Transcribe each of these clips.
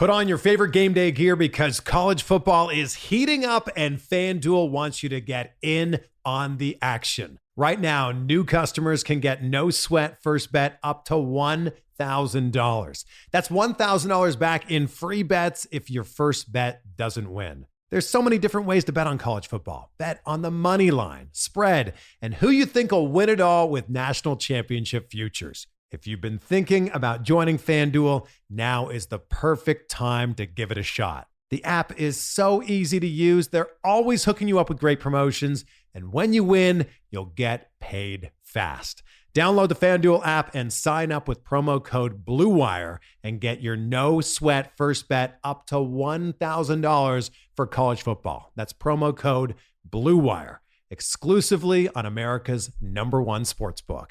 Put on your favorite game day gear because college football is heating up and FanDuel wants you to get in on the action. Right now, new customers can get no sweat first bet up to $1,000. That's $1,000 back in free bets if your first bet doesn't win. There's so many different ways to bet on college football. Bet on the money line, spread, and who you think will win it all with national championship futures. If you've been thinking about joining FanDuel, now is the perfect time to give it a shot. The app is so easy to use. They're always hooking you up with great promotions. And when you win, you'll get paid fast. Download the FanDuel app and sign up with promo code BLUEWIRE and get your no sweat first bet up to $1,000 for college football. That's promo code BLUEWIRE, exclusively on America's #1 sportsbook.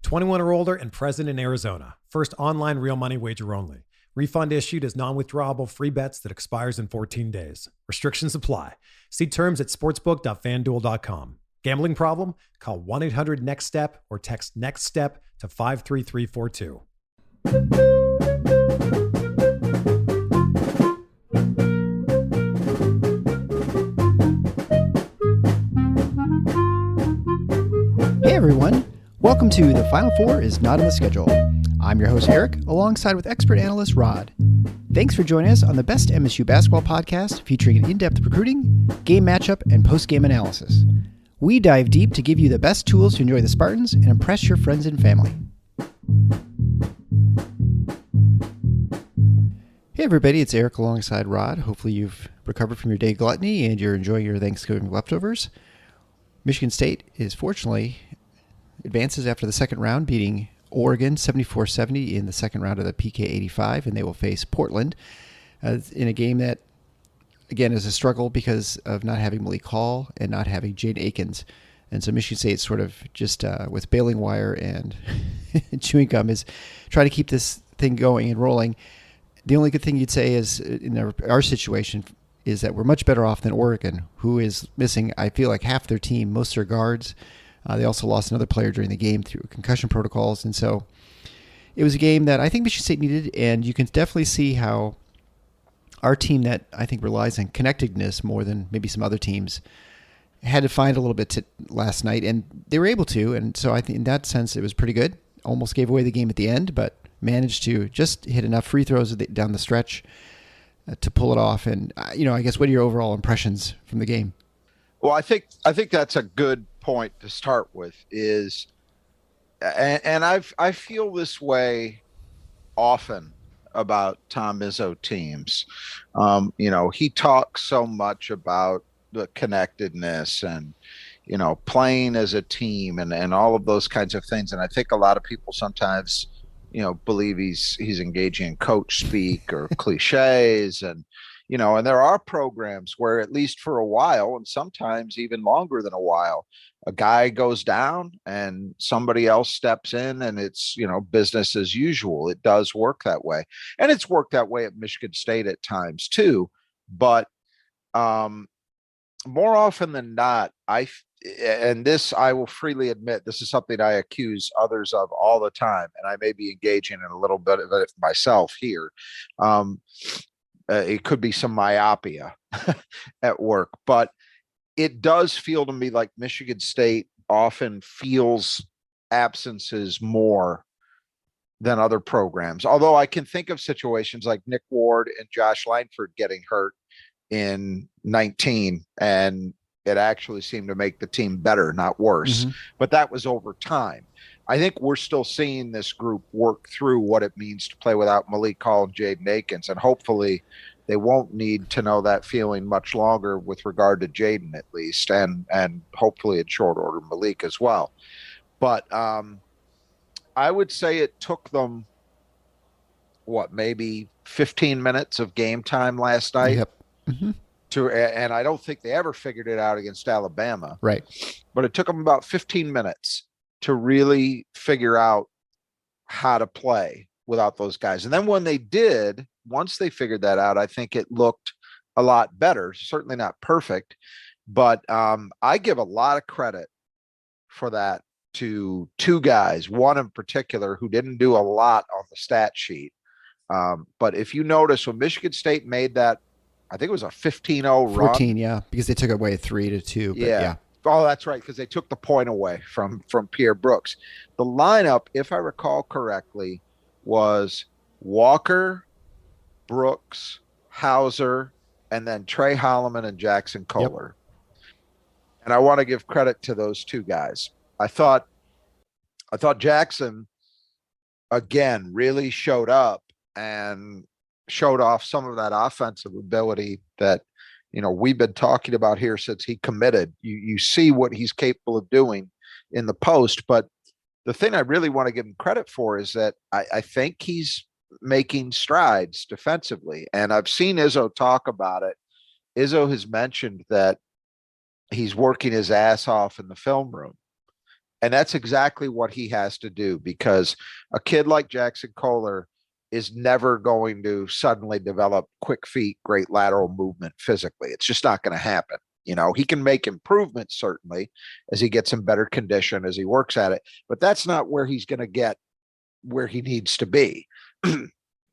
21 or older and present in Arizona. First online real money wager only. Refund issued as non-withdrawable free bets that expires in 14 days. Restrictions apply. See terms at sportsbook.fanduel.com. Gambling problem? Call 1-800-NEXT-STEP or text NEXT-STEP to 53342. Hey everyone. Welcome to The Final Four is Not on the Schedule. I'm your host, Eric, alongside with expert analyst Rod. Thanks for joining us on the best MSU basketball podcast featuring in-depth recruiting, game matchup, and post-game analysis. We dive deep to give you the best tools to enjoy the Spartans and impress your friends and family. Hey everybody, it's Eric alongside Rod. Hopefully you've recovered from your day gluttony and you're enjoying your Thanksgiving leftovers. Michigan State is fortunately advances after the second round, beating Oregon 74-70 in the second round of the PK85, and they will face Portland in a game that, again, is a struggle because of not having Malik and not having Jaden Akins. And so Michigan State sort of just with baling wire and chewing gum is trying to keep this thing going and rolling. The only good thing you'd say is in our situation is that we're much better off than Oregon, who is missing, I feel like, half their team, most of their guards. They also lost another player during the game through concussion protocols. And so it was a game that I think Michigan State needed, and you can definitely see how our team that I think relies on connectedness more than maybe some other teams had to find a little bit last night, and they were able to. And so I think in that sense it was pretty good. Almost gave away the game at the end, but managed to just hit enough free throws down the stretch to pull it off. And, I guess what are your overall impressions from the game? Well, I think that's a good point to start with is, and I feel this way often about Tom Izzo teams. He talks so much about the connectedness and, playing as a team and all of those kinds of things. And I think a lot of people sometimes, believe he's engaging in coach speak or cliches and there are programs where at least for a while, and sometimes even longer than a while, a guy goes down and somebody else steps in and it's, business as usual. It does work that way. And it's worked that way at Michigan State at times too. But more often than not, and this I will freely admit, this is something I accuse others of all the time, and I may be engaging in a little bit of it myself here. It could be some myopia at work, but it does feel to me like Michigan State often feels absences more than other programs. Although I can think of situations like Nick Ward and Josh Langford getting hurt in 19, and it actually seemed to make the team better, not worse. Mm-hmm. But that was over time. I think we're still seeing this group work through what it means to play without Malik and Jaden Akins, and hopefully they won't need to know that feeling much longer with regard to Jaden at least, and hopefully in short order Malik as well. But I would say it took them, maybe 15 minutes of game time last night. Yep. Mm-hmm. And I don't think they ever figured it out against Alabama. Right. But it took them about 15 minutes to really figure out how to play without those guys. And then when they did, once they figured that out, I think it looked a lot better. Certainly not perfect, but I give a lot of credit for that to two guys, one in particular who didn't do a lot on the stat sheet, But if you notice when Michigan State made that, I think it was a 15-0 run. 14, yeah, because they took it away 3-2. But yeah. Oh, that's right, because they took the point away from Pierre Brooks. The lineup, if I recall correctly, was Walker, Brooks, Hauser, and then Trey Holloman and Jackson Kohler. Yep. And I want to give credit to those two guys. I thought Jackson, again, really showed up and showed off some of that offensive ability that, we've been talking about here since he committed. You see what he's capable of doing in the post. But the thing I really want to give him credit for is that I think he's making strides defensively. And I've seen Izzo talk about it. Izzo has mentioned that he's working his ass off in the film room. And that's exactly what he has to do, because a kid like Jackson Kohler is never going to suddenly develop quick feet, great lateral movement physically. It's just not going to happen. He can make improvements, certainly, as he gets in better condition, as he works at it, but that's not where he's going to get where he needs to be,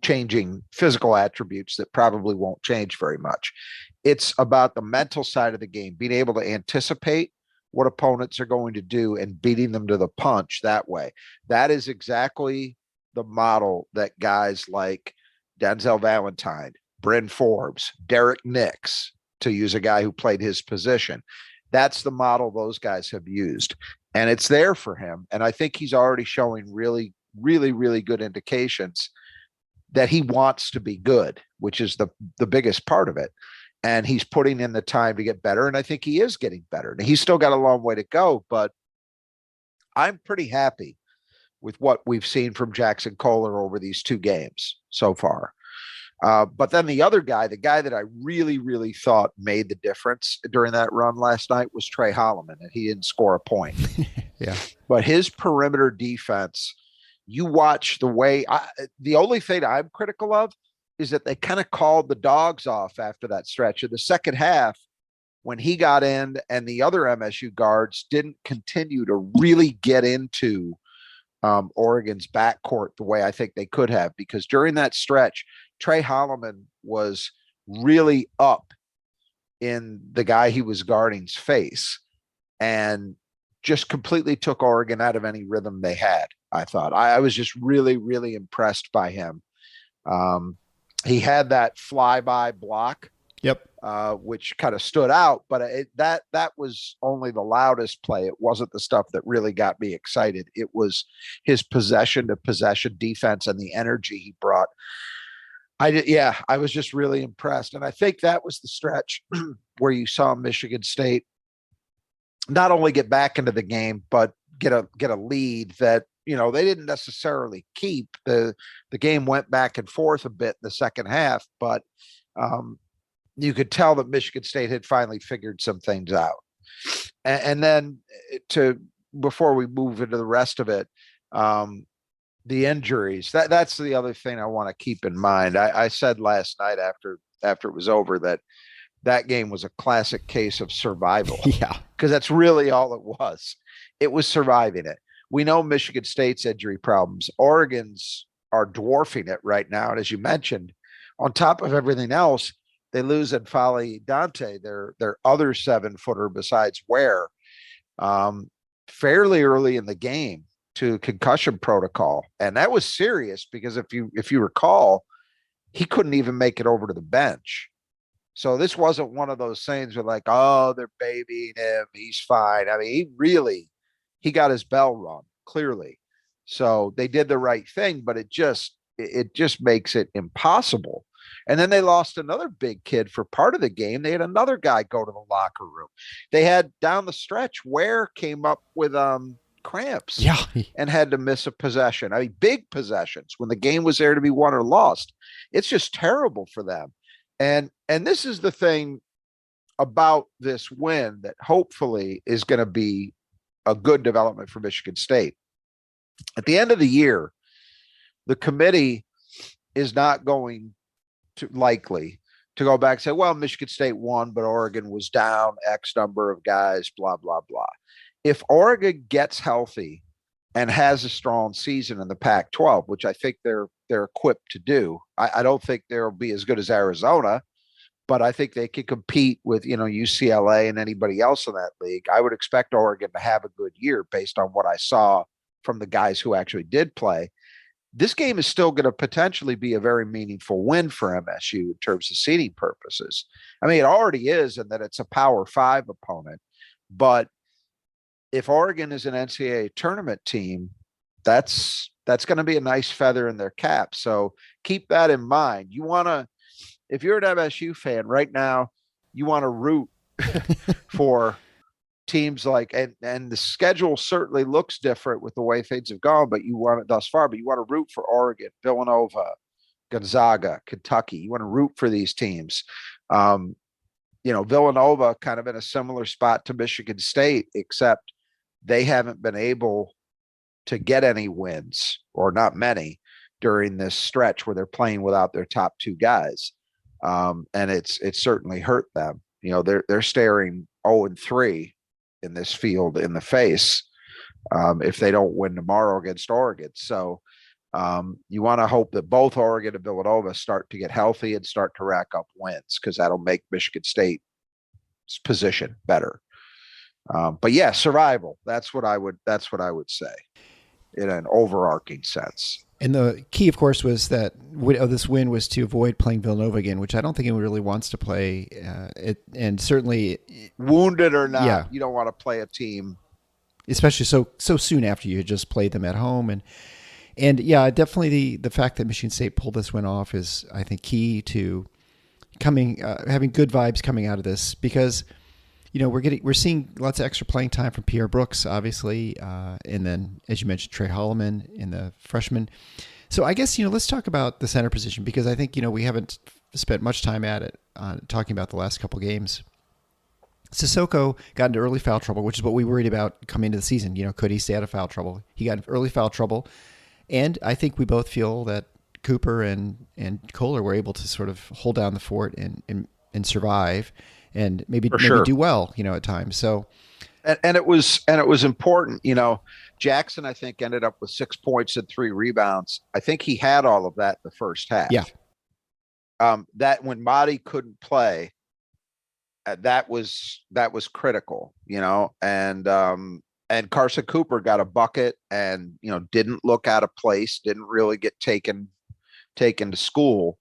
changing physical attributes that probably won't change very much. It's about the mental side of the game, being able to anticipate what opponents are going to do and beating them to the punch that way. That is exactly the model that guys like Denzel Valentine, Bryn Forbes, Derek Nix, to use a guy who played his position, that's the model those guys have used. And it's there for him. And I think he's already showing really, really, really good indications that he wants to be good, which is the biggest part of it. And he's putting in the time to get better. And I think he is getting better. He's still got a long way to go, but I'm pretty happy with what we've seen from Jackson Kohler over these two games so far. But then the other guy, the guy that I really, really thought made the difference during that run last night, was Trey Holloman, and he didn't score a point. Yeah. But his perimeter defense, you watch the way the only thing I'm critical of is that they kind of called the dogs off after that stretch. In the second half, when he got in and the other MSU guards didn't continue to really get into Oregon's backcourt the way I think they could have, because during that stretch, Trey Holloman was really up in the guy he was guarding's face and just completely took Oregon out of any rhythm they had. I thought I was just really, really impressed by him. He had that flyby block. Yep. Which kind of stood out, but that was only the loudest play. It wasn't the stuff that really got me excited. It was his possession to possession defense and the energy he brought. I was just really impressed. And I think that was the stretch where you saw Michigan State not only get back into the game, but get a lead that, they didn't necessarily keep. The game went back and forth a bit in the second half, but you could tell that Michigan State had finally figured some things out. And then before we move into the rest of it, the injuries, that's the other thing I want to keep in mind. I said last night after it was over that game was a classic case of survival. Yeah. Because that's really all it was. It was surviving it. We know Michigan State's injury problems. Oregon's are dwarfing it right now. And as you mentioned, on top of everything else, they lose N'Faly Dante, their other 7-footer besides Ware, fairly early in the game to concussion protocol. And that was serious because if you recall, he couldn't even make it over to the bench. So this wasn't one of those things where like, oh, they're babying him, he's fine. I mean, he got his bell rung, clearly. So they did the right thing, but it just makes it impossible. And then they lost another big kid for part of the game. They had another guy go to the locker room. They had down the stretch, Ware came up with cramps, and had to miss a possession. I mean, big possessions when the game was there to be won or lost. It's just terrible for them. And this is the thing about this win that hopefully is going to be a good development for Michigan State. At the end of the year, the committee is not going to likely to go back and say, well, Michigan State won, but Oregon was down X number of guys, blah, blah, blah. If Oregon gets healthy and has a strong season in the Pac-12, which I think they're equipped to do. I don't think they'll be as good as Arizona, but I think they can compete with, UCLA and anybody else in that league. I would expect Oregon to have a good year based on what I saw from the guys who actually did play. This game is still going to potentially be a very meaningful win for MSU in terms of seeding purposes. I mean, it already is in that it's a Power 5 opponent, but if Oregon is an NCAA tournament team, that's going to be a nice feather in their cap. So keep that in mind. If you're an MSU fan right now, you want to root for teams like, and the schedule certainly looks different with the way things have gone, but you want it thus far, but you want to root for Oregon, Villanova, Gonzaga, Kentucky. You want to root for these teams. Villanova kind of in a similar spot to Michigan State, except they haven't been able to get any wins, or not many, during this stretch where they're playing without their top two guys. And it's certainly hurt them. They're staring 0-3 in this field in the face if they don't win tomorrow against Oregon. So you want to hope that both Oregon and Villanova start to get healthy and start to rack up wins, because that'll make Michigan State's position better. But yeah, survival. That's what I would say in an overarching sense. And the key, of course, was that this win was to avoid playing Villanova again, which I don't think anyone really wants to play. And certainly, wounded or not, yeah, you don't want to play a team, especially so soon after you just played them at home. And yeah, definitely the fact that Michigan State pulled this win off is, I think, key to having good vibes coming out of this, because we're seeing lots of extra playing time from Pierre Brooks, obviously, and then, as you mentioned, Trey Holloman in the freshman. So I guess let's talk about the center position, because I think we haven't spent much time at it talking about the last couple games. Sissoko got into early foul trouble, which is what we worried about coming into the season. Could he stay out of foul trouble? He got into early foul trouble, and I think we both feel that Cooper and Kohler were able to sort of hold down the fort and survive. And maybe do well, at times. So, and it was important. Jackson, I think, ended up with 6 points and 3 rebounds. I think he had all of that in the first half. Yeah. That when Madi couldn't play, that was critical. And Carson Cooper got a bucket, and didn't look out of place, didn't really get taken to school.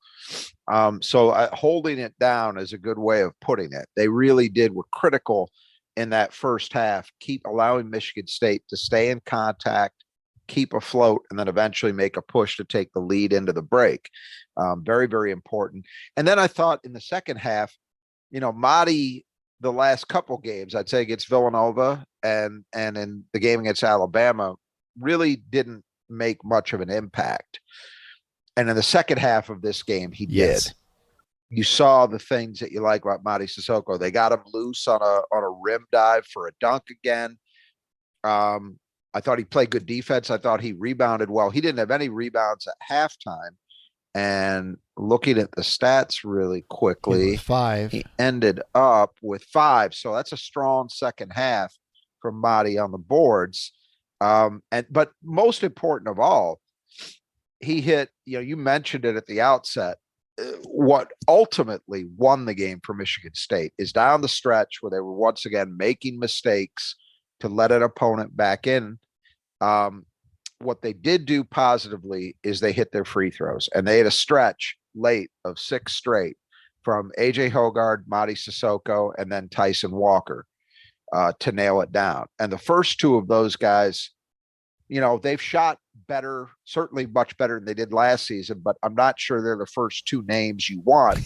So holding it down is a good way of putting it. They really were critical in that first half, keep allowing Michigan State to stay in contact, keep afloat, and then eventually make a push to take the lead into the break. Very, very important. And then I thought in the second half, Madi, the last couple games, I'd say against Villanova and in the game against Alabama, really didn't make much of an impact. And in the second half of this game, he did. You saw the things that you like about Mady Sissoko. They got him loose on a rim dive for a dunk again. I thought he played good defense. I thought he rebounded well. He didn't have any rebounds at halftime. And looking at the stats really quickly, 5. He ended up with 5. So that's a strong second half from Mady on the boards. But most important of all, he hit, you mentioned it at the outset, what ultimately won the game for Michigan State is down the stretch where they were once again making mistakes to let an opponent back in. What they did do positively is they hit their free throws, and they had a stretch late of 6 straight from AJ Hoggard, Mady Sissoko, and then Tyson Walker to nail it down. And the first 2 of those guys, they've shot better, certainly much better than they did last season, but I'm not sure they're the first 2 names you want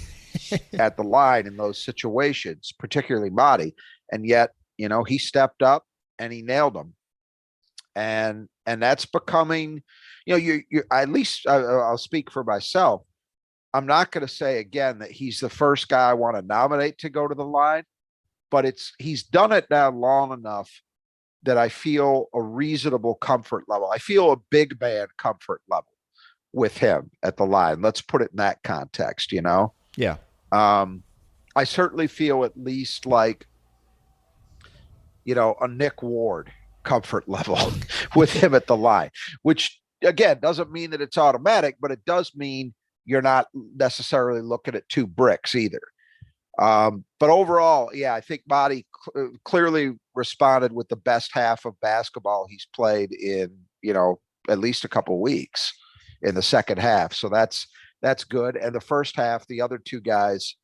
at the line in those situations, particularly Mady. And yet, he stepped up and he nailed them. And that's becoming, you at least I'll speak for myself. I'm not going to say again that he's the first guy I want to nominate to go to the line, but he's done it now long enough that I feel a reasonable comfort level. I feel a big man comfort level with him at the line. Let's put it in that context, Yeah. I certainly feel at least like, a Nick Ward comfort level with him at the line, which again doesn't mean that it's automatic, but it does mean you're not necessarily looking at two bricks either. But overall, yeah, I think Marty clearly responded with the best half of basketball he's played in, at least a couple of weeks in the second half. So that's good. And the first half, the other two guys,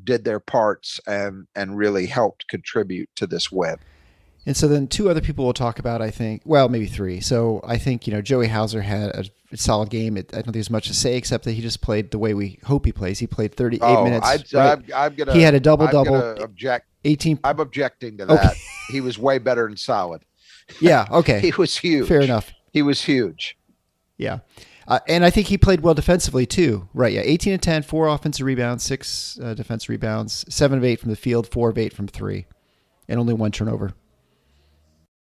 did their parts and really helped contribute to this win. And so then two other people we'll talk about, I think, well, maybe three. So I think, Joey Hauser had a solid game. I don't think there's much to say except that he just played the way we hope he plays. He played 38 minutes. He had a double-double. 18. I'm objecting to that. Okay. He was way better than solid. Yeah, okay. He was huge. Fair enough. He was huge. Yeah. And I think he played well defensively too. Right, yeah. 18 of 10, 4 offensive rebounds, 6 defensive rebounds, 7 of 8 from the field, 4 of 8 from 3, and only 1 turnover.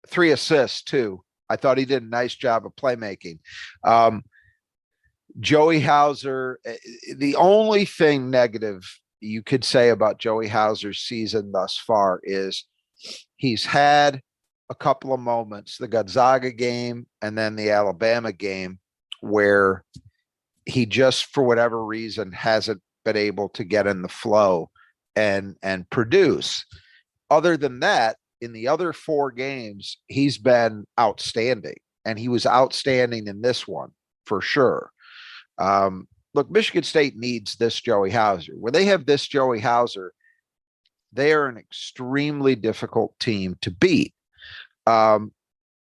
3 assists too. I thought he did a nice job of playmaking. Joey Hauser, the only thing negative you could say about Joey Hauser's season thus far is he's had a couple of moments, the Gonzaga game and then the Alabama game, where he just, for whatever reason, hasn't been able to get in the flow and produce. Other than that, in the other 4 games, he's been outstanding, and he was outstanding in this one for sure. Look, Michigan State needs this Joey Hauser. When they have this Joey Hauser, they are an extremely difficult team to beat.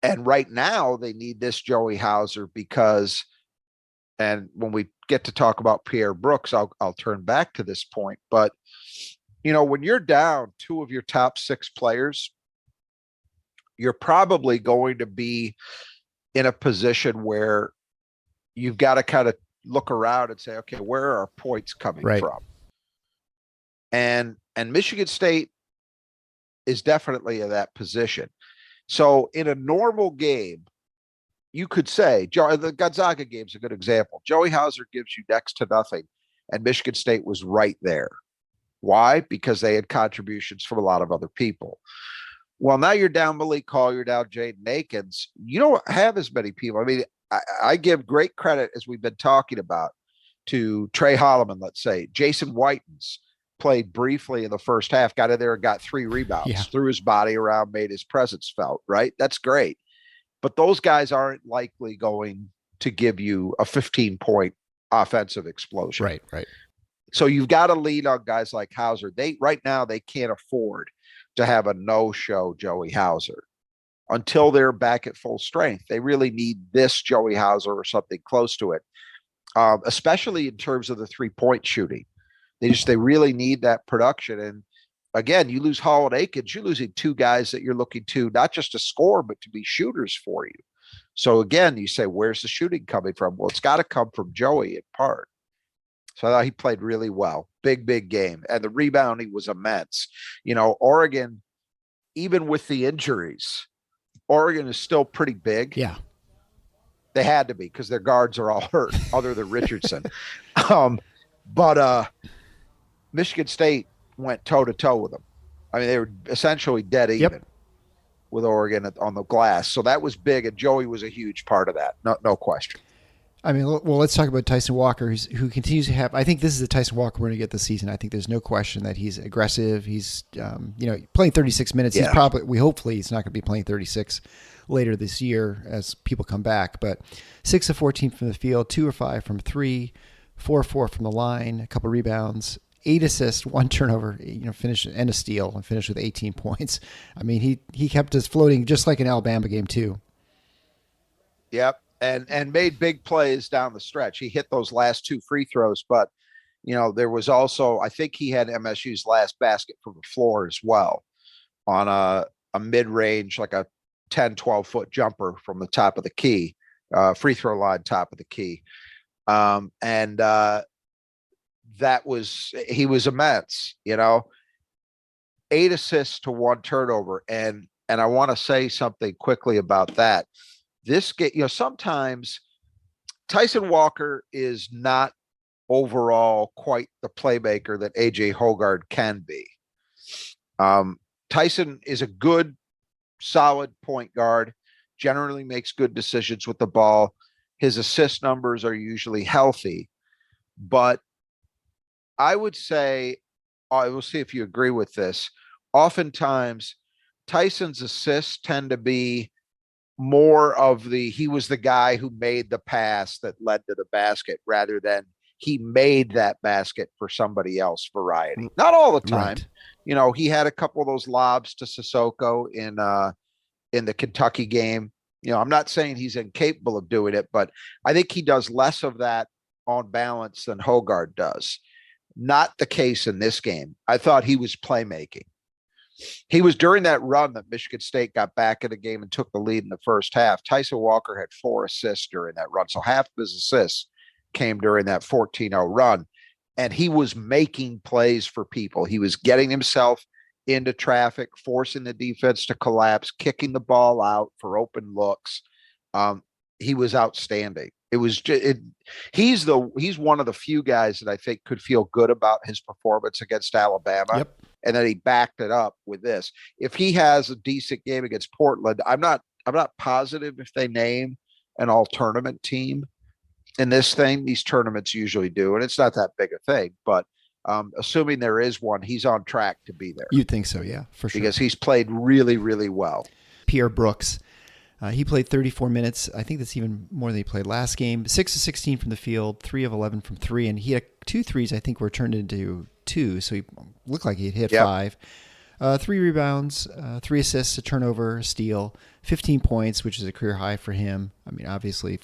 And right now they need this Joey Hauser because, and when we get to talk about Pierre Brooks, I'll turn back to this point. But, when you're down 2 of your top 6 players, you're probably going to be in a position where you've got to kind of look around and say, okay, where are our points coming from? And Michigan State is definitely in that position. So in a normal game, you could say, the Gonzaga game is a good example. Joey Hauser gives you next to nothing, and Michigan State was right there. Why? Because they had contributions from a lot of other people. Well, now you're down Malik, you're down Jaden Akins. You don't have as many people. I mean, I give great credit, as we've been talking about, to Trey Holloman, let's say. Jason Whitens played briefly in the first half, got in there and got 3 rebounds, threw his body around, made his presence felt, right? That's great. But those guys aren't likely going to give you a 15-point offensive explosion. Right. So you've got to lean on guys like Hauser. Right now, they can't afford to have a no-show Joey Hauser until they're back at full strength. They really need this Joey Hauser or something close to it, especially in terms of the 3-point shooting. They really need that production. And again, you lose Hall and Akins, you're losing 2 guys that you're looking to not just to score, but to be shooters for you. So again, you say, where's the shooting coming from? Well, it's got to come from Joey in part. So I thought he played really well. Big game. And the rebounding was immense. Oregon, even with the injuries, Oregon is still pretty big. Yeah. They had to be because their guards are all hurt other than Richardson. But Michigan State went toe-to-toe with them. I mean, they were essentially dead even with Oregon on the glass. So that was big, and Joey was a huge part of that. No question. I mean, well, let's talk about Tyson Walker, who continues to have. I think this is the Tyson Walker we're going to get this season. I think there's no question that he's aggressive. He's, playing 36 minutes. Yeah. Hopefully, he's not going to be playing 36 later this year as people come back. But 6 of 14 from the field, 2 of 5 from 3, 4 of 4 from the line, a couple rebounds, 8 assists, 1 turnover. Finished and a steal, and finished with 18 points. I mean, he kept us floating just like an Alabama game too. Yep. And made big plays down the stretch. He hit those last 2 free throws, but there was also, I think he had MSU's last basket from the floor as well on a mid-range, like a 10, 12-foot jumper from the top of the key, free throw line, top of the key. He was immense, 8 assists to 1 turnover. And I want to say something quickly about that. This game, sometimes Tyson Walker is not overall quite the playmaker that AJ Hoggard can be. Tyson is a good solid point guard, generally makes good decisions with the ball. His assist numbers are usually healthy, but I would say, I will see if you agree with this. Oftentimes, Tyson's assists tend to be more of he was the guy who made the pass that led to the basket rather than he made that basket for somebody else variety. Not all the time. Right. He had a couple of those lobs to Sissoko in the Kentucky game. I'm not saying he's incapable of doing it, but I think he does less of that on balance than Hoggard does. Not the case in this game. I thought he was playmaking. He was during that run that Michigan State got back in the game and took the lead in the first half. Tyson Walker had 4 assists during that run. So half of his assists came during that 14-0 run. And he was making plays for people. He was getting himself into traffic, forcing the defense to collapse, kicking the ball out for open looks. He was outstanding. It was he's one of the few guys that I think could feel good about his performance against Alabama. Yep. And then he backed it up with this. If he has a decent game against Portland, I'm not positive if they name an all-tournament team in this thing. These tournaments usually do, and it's not that big a thing. But assuming there is one, he's on track to be there. You'd think so, yeah, for sure. Because he's played really, really well. Pierre Brooks. He played 34 minutes. I think that's even more than he played last game. 6 of 16 from the field, 3 of 11 from 3, and he had 2 threes I think were turned into 2, so he looked like he'd hit 5. 3 rebounds, 3 assists, a turnover, a steal, 15 points, which is a career high for him. I mean, obviously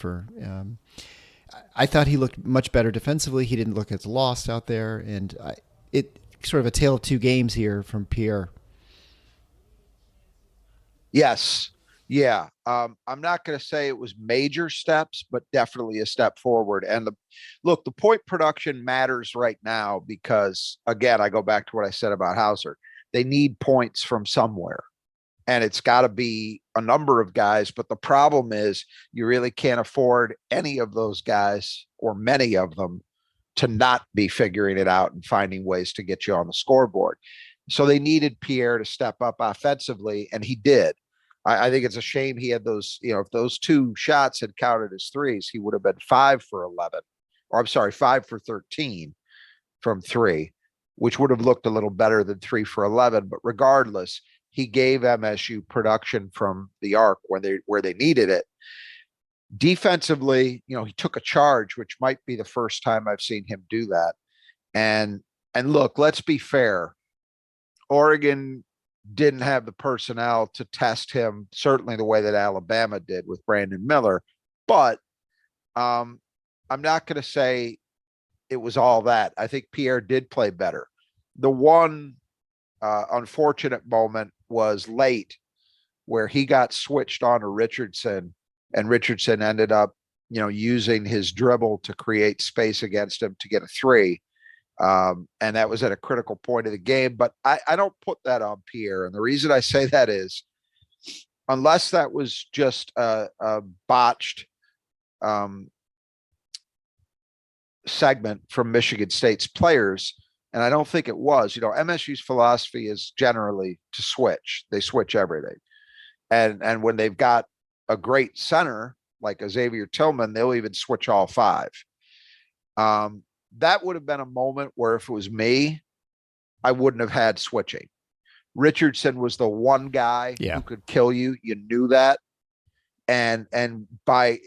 I thought he looked much better defensively. He didn't look as lost out there, and it sort of a tale of 2 games here from Pierre. Yes. Yeah. I'm not going to say it was major steps, but definitely a step forward. And the point production matters right now because, again, I go back to what I said about Hauser. They need points from somewhere, and it's got to be a number of guys. But the problem is you really can't afford any of those guys or many of them to not be figuring it out and finding ways to get you on the scoreboard. So they needed Pierre to step up offensively, and he did. I think it's a shame he had those, if those 2 shots had counted as threes, he would have been 5 for 11, or I'm sorry, 5 for 13 from 3, which would have looked a little better than 3 for 11. But regardless, he gave MSU production from the arc where they needed it. Defensively, he took a charge, which might be the first time I've seen him do that. And look, let's be fair. Oregon didn't have the personnel to test him, certainly the way that Alabama did with Brandon Miller. But I'm not going to say it was all that. I think Pierre did play better. The one unfortunate moment was late where he got switched on to Richardson, and Richardson ended up, using his dribble to create space against him to get a 3. And that was at a critical point of the game, but I don't put that on Pierre. And the reason I say that is unless that was just a botched segment from Michigan State's players, and I don't think it was, MSU's philosophy is generally to switch. They switch everything. And when they've got a great center like a Xavier Tillman, they'll even switch all 5. That would have been a moment where if it was me, I wouldn't have had switching. Richardson was the one guy who could kill you. You knew that. And by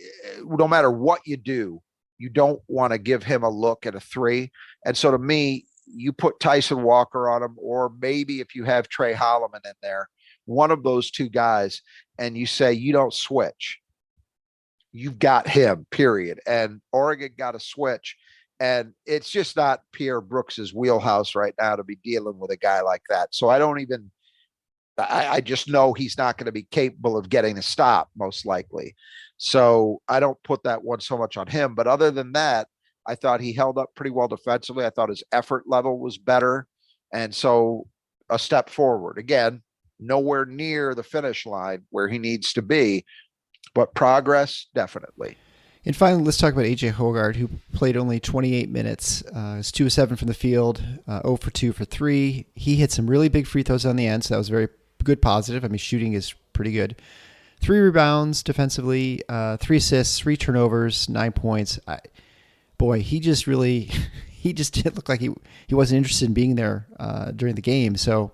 no matter what you do, you don't want to give him a look at a 3. And so to me, you put Tyson Walker on him, or maybe if you have Trey Holloman in there, one of those 2 guys, and you say you don't switch. You've got him, period. And Oregon got a switch. And it's just not Pierre Brooks's wheelhouse right now to be dealing with a guy like that. So I just know he's not going to be capable of getting a stop, most likely. So I don't put that one so much on him. But other than that, I thought he held up pretty well defensively. I thought his effort level was better. And so a step forward. Again, nowhere near the finish line where he needs to be, but progress, definitely. And finally, let's talk about A.J. Hoggard, who played only 28 minutes. It's 2 of 7 from the field, 0 for 2 for 3. He hit some really big free throws on the end, so that was very good positive. I mean, shooting is pretty good. 3 rebounds defensively, 3 assists, 3 turnovers, 9 points. Boy, he just didn't look like he wasn't interested in being there during the game. So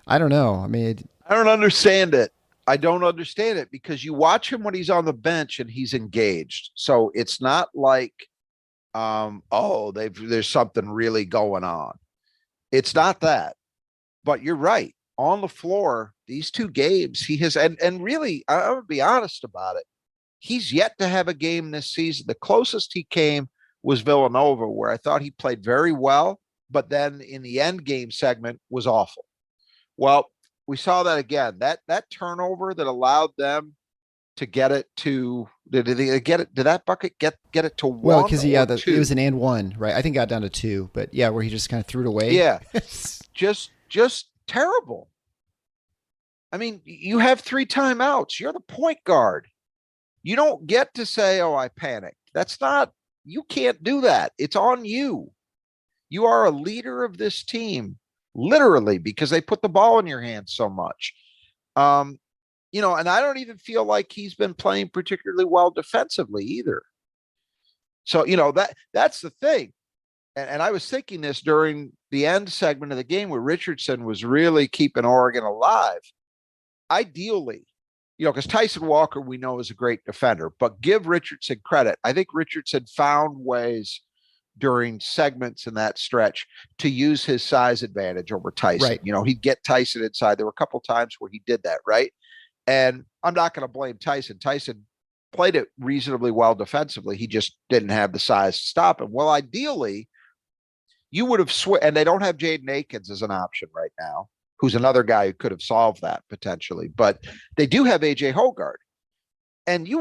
I don't know. I mean, I don't understand it. I don't understand it because you watch him when he's on the bench and he's engaged. So it's not like, there's something really going on. It's not that. But you're right. On the floor, these 2 games, he has, and really, I'm going to be honest about it. He's yet to have a game this season. The closest he came was Villanova, where I thought he played very well, but then in the end game segment was awful. Well, we saw that again. That turnover that allowed them to get it to, did they get it? Did that bucket get it to 1? Well, because it was an and 1, right? I think it got down to 2, but yeah, where he just kind of threw it away. Yeah, just terrible. I mean, you have 3 timeouts. You're the point guard. You don't get to say, "Oh, I panicked." You can't do that. It's on you. You are a leader of this team, literally, because they put the ball in your hands so much. And I don't even feel like he's been playing particularly well defensively either. So, that's the thing. And I was thinking this during the end segment of the game where Richardson was really keeping Oregon alive. Ideally, because Tyson Walker, we know, is a great defender, but give Richardson credit. I think Richardson found ways during segments in that stretch to use his size advantage over Tyson. Right. He'd get Tyson inside. There were a couple times where he did that, right? And I'm not going to blame Tyson. Tyson played it reasonably well defensively. He just didn't have the size to stop him. Well, ideally, you would have switched, and they don't have Jaden Akins as an option right now, who's another guy who could have solved that potentially. But they do have AJ Hoggard. And you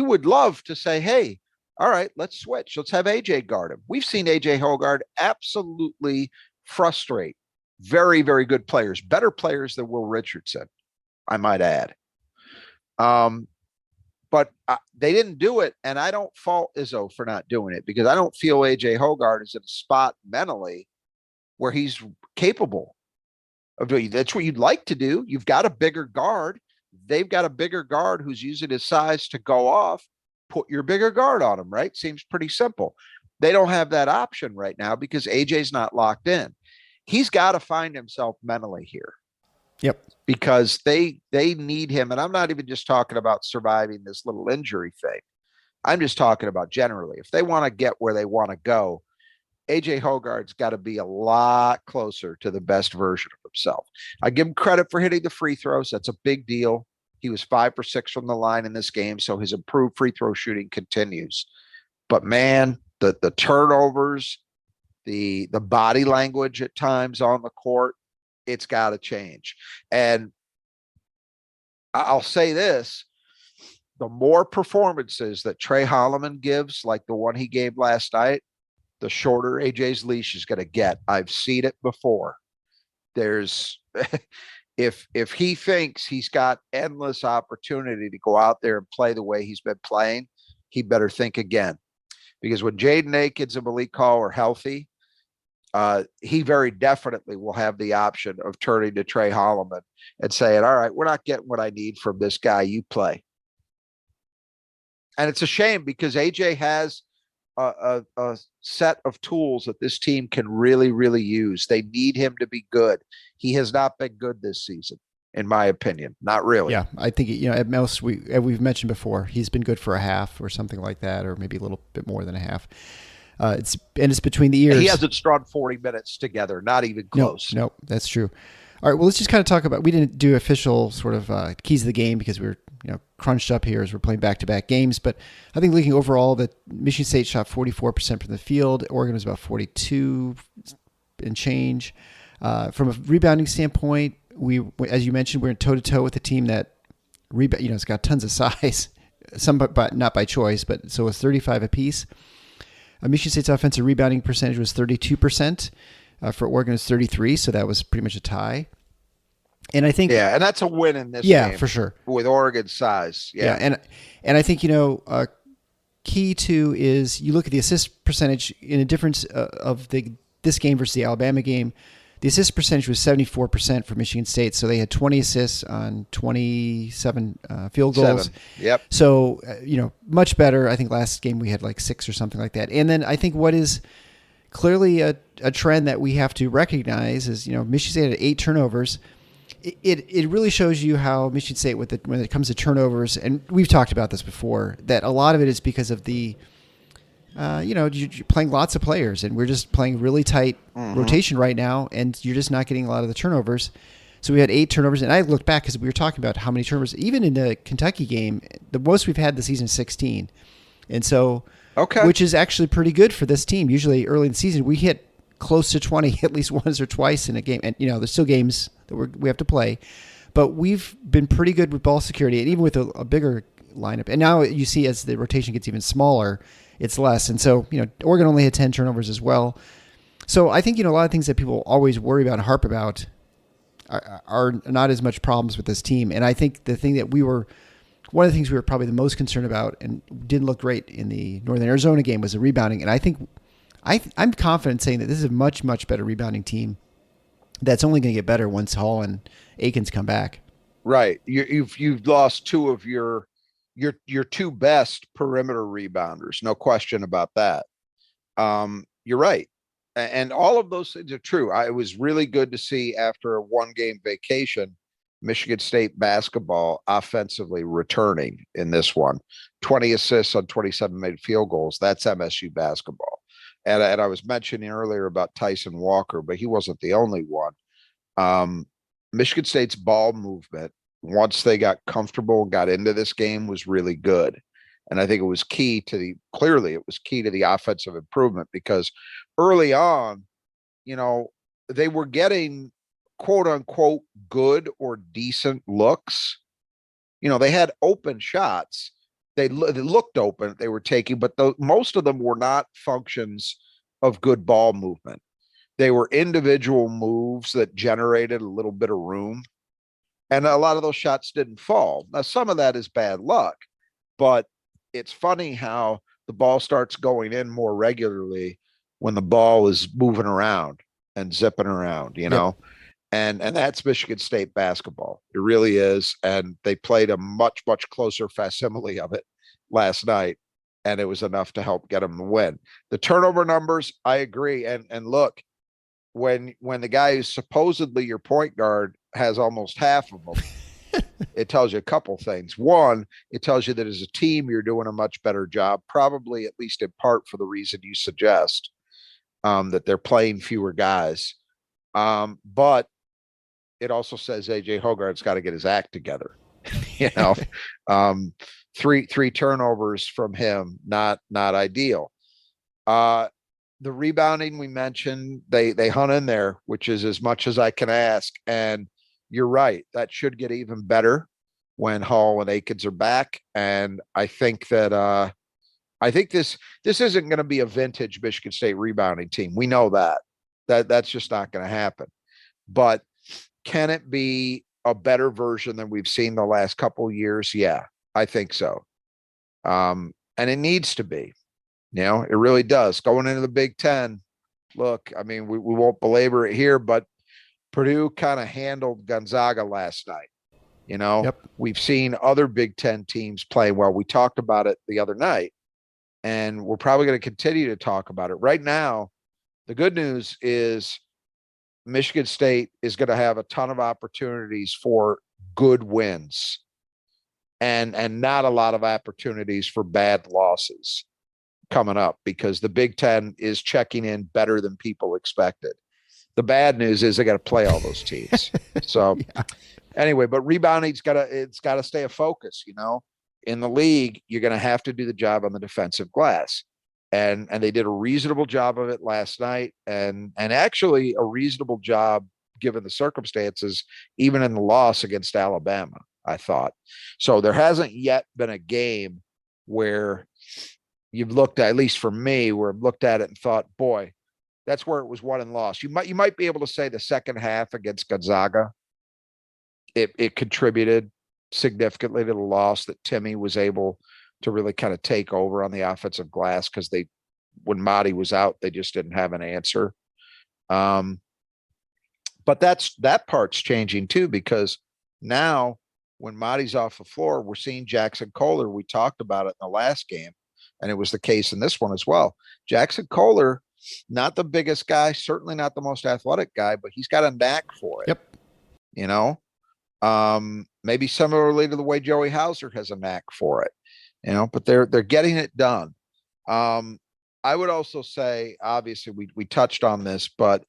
would love to say, hey, all right, let's switch. Let's have AJ guard him. We've seen AJ Hoggard absolutely frustrate very, very good players, better players than Will Richardson, I might add. But they didn't do it, and I don't fault Izzo for not doing it because I don't feel AJ Hoggard is in a spot mentally where he's capable of doing. That's what you'd like to do. You've got a bigger guard. They've got a bigger guard who's using his size to go off. Put your bigger guard on him, right? Seems pretty simple. They don't have that option right now because AJ's not locked in. He's got to find himself mentally here. Yep. Because they need him. And I'm not even just talking about surviving this little injury thing. I'm just talking about generally. If they want to get where they want to go, AJ Hoggard's got to be a lot closer to the best version of himself. I give him credit for hitting the free throws. That's a big deal. He was 5 for 6 from the line in this game, so his improved free throw shooting continues. But man, the turnovers, the body language at times on the court, it's got to change. And I'll say this, the more performances that Trey Holloman gives, like the one he gave last night, the shorter AJ's leash is going to get. I've seen it before. There's if he thinks he's got endless opportunity to go out there and play the way he's been playing, he better think again. Because when Jaden Akins and Malik are healthy, he very definitely will have the option of turning to Trey Holloman and saying, all right, we're not getting what I need from this guy. You play. And it's a shame because AJ has a set of tools that this team can really, really use. They need him to be good. He has not been good this season, in my opinion. Not really. Yeah, I think, at most, we've mentioned before, he's been good for a half or something like that, or maybe a little bit more than a half. It's between the ears. He hasn't strung 40 minutes together, not even close. No, that's true. All right, well, let's just kind of talk about, we didn't do official sort of keys of the game because we were crunched up here as we're playing back-to-back games, but I think looking overall that Michigan State shot 44% from the field, Oregon was about 42 and change. From a rebounding standpoint, we, as you mentioned, we're in toe-to-toe with a team that it's got tons of size, some but not by choice, but so it was 35 apiece. Michigan State's offensive rebounding percentage was 32%. For Oregon, it's 33, so that was pretty much a tie. And I think, and that's a win in this game, game for sure, with Oregon's size. And I think key to is you look at the assist percentage in a difference of this game versus the Alabama game. The assist percentage was 74% for Michigan State, so they had 20 assists on 27 field goals. 7. Yep. So, much better. I think last game we had like 6 or something like that. And then I think what is clearly a trend that we have to recognize is, Michigan State had 8 turnovers. It really shows you how Michigan State, when it comes to turnovers, and we've talked about this before, that a lot of it is because of the you're playing lots of players, and we're just playing really tight rotation right now, and you're just not getting a lot of the turnovers. So we had 8 turnovers, and I looked back because we were talking about how many turnovers, even in the Kentucky game, the most we've had this season is 16. And so, which is actually pretty good for this team. Usually early in the season, we hit close to 20 at least once or twice in a game. And, there's still games that we have to play. But we've been pretty good with ball security, and even with a bigger lineup. And now you see as the rotation gets even smaller, it's less. And so, Oregon only had 10 turnovers as well. So I think, a lot of things that people always worry about and harp about are not as much problems with this team. And I think the thing that one of the things we were probably the most concerned about and didn't look great in the Northern Arizona game was the rebounding. And I think I'm confident saying that this is a much, much better rebounding team that's only going to get better once Hall and Akins come back. Right. You've lost 2 of your 2 best perimeter rebounders. No question about that. You're right. And all of those things are true. It was really good to see after a 1-game vacation, Michigan State basketball offensively returning in this one. 20 assists on 27 made field goals. That's MSU basketball. And I was mentioning earlier about Tyson Walker, but he wasn't the only one. Michigan State's ball movement, once they got comfortable and got into this game, was really good. And I think it was key to the offensive improvement, because early on, they were getting quote unquote good or decent looks. They had open shots. They looked open, they were taking, but most of them were not functions of good ball movement. They were individual moves that generated a little bit of room. And a lot of those shots didn't fall. Now, some of that is bad luck, but it's funny how the ball starts going in more regularly when the ball is moving around and zipping around, and that's Michigan State basketball. It really is. And they played a much, much closer facsimile of it last night, and it was enough to help get them the win. The turnover numbers, I agree. And look, when the guy who's supposedly your point guard has almost half of them, it tells you a couple things. One, it tells you that as a team, you're doing a much better job, probably at least in part for the reason you suggest, that they're playing fewer guys. But it also says AJ Hogarth's got to get his act together. Three turnovers from him, not ideal. The rebounding we mentioned, they hung in there, which is as much as I can ask. And you're right, that should get even better when Hall and Akins are back. And I think that this isn't going to be a vintage Michigan State rebounding team. We know that's just not going to happen. But can it be a better version than we've seen the last couple of years? Yeah, I think so. And it needs to be. It really does. Going into the Big Ten, look, I mean, we won't belabor it here, but Purdue kind of handled Gonzaga last night. Yep. We've seen other Big Ten teams play well. We talked about it the other night, and we're probably going to continue to talk about it. Right now, the good news is Michigan State is going to have a ton of opportunities for good wins and not a lot of opportunities for bad losses coming up, because the Big Ten is checking in better than people expected. The bad news is they got to play all those teams. So anyway, but rebounding's it's got to stay a focus. In the league, you're going to have to do the job on the defensive glass, and they did a reasonable job of it last night, and actually a reasonable job given the circumstances, even in the loss against Alabama, I thought. So there hasn't yet been a game where you've looked at least for me, where I've looked at it and thought, boy, that's where it was won and lost. You might be able to say the second half against Gonzaga, it contributed significantly to the loss, that Timmy was able to really kind of take over on the offensive glass, because when Madi was out, they just didn't have an answer. But that part's changing too, because now when Marty's off the floor, we're seeing Jackson Kohler. We talked about it in the last game, and it was the case in this one as well. Jackson Kohler, not the biggest guy, certainly not the most athletic guy, but he's got a knack for it. Yep. You know, maybe similarly to the way Joey Hauser has a knack for it, you know, but they're getting it done. I would also say, obviously we touched on this, but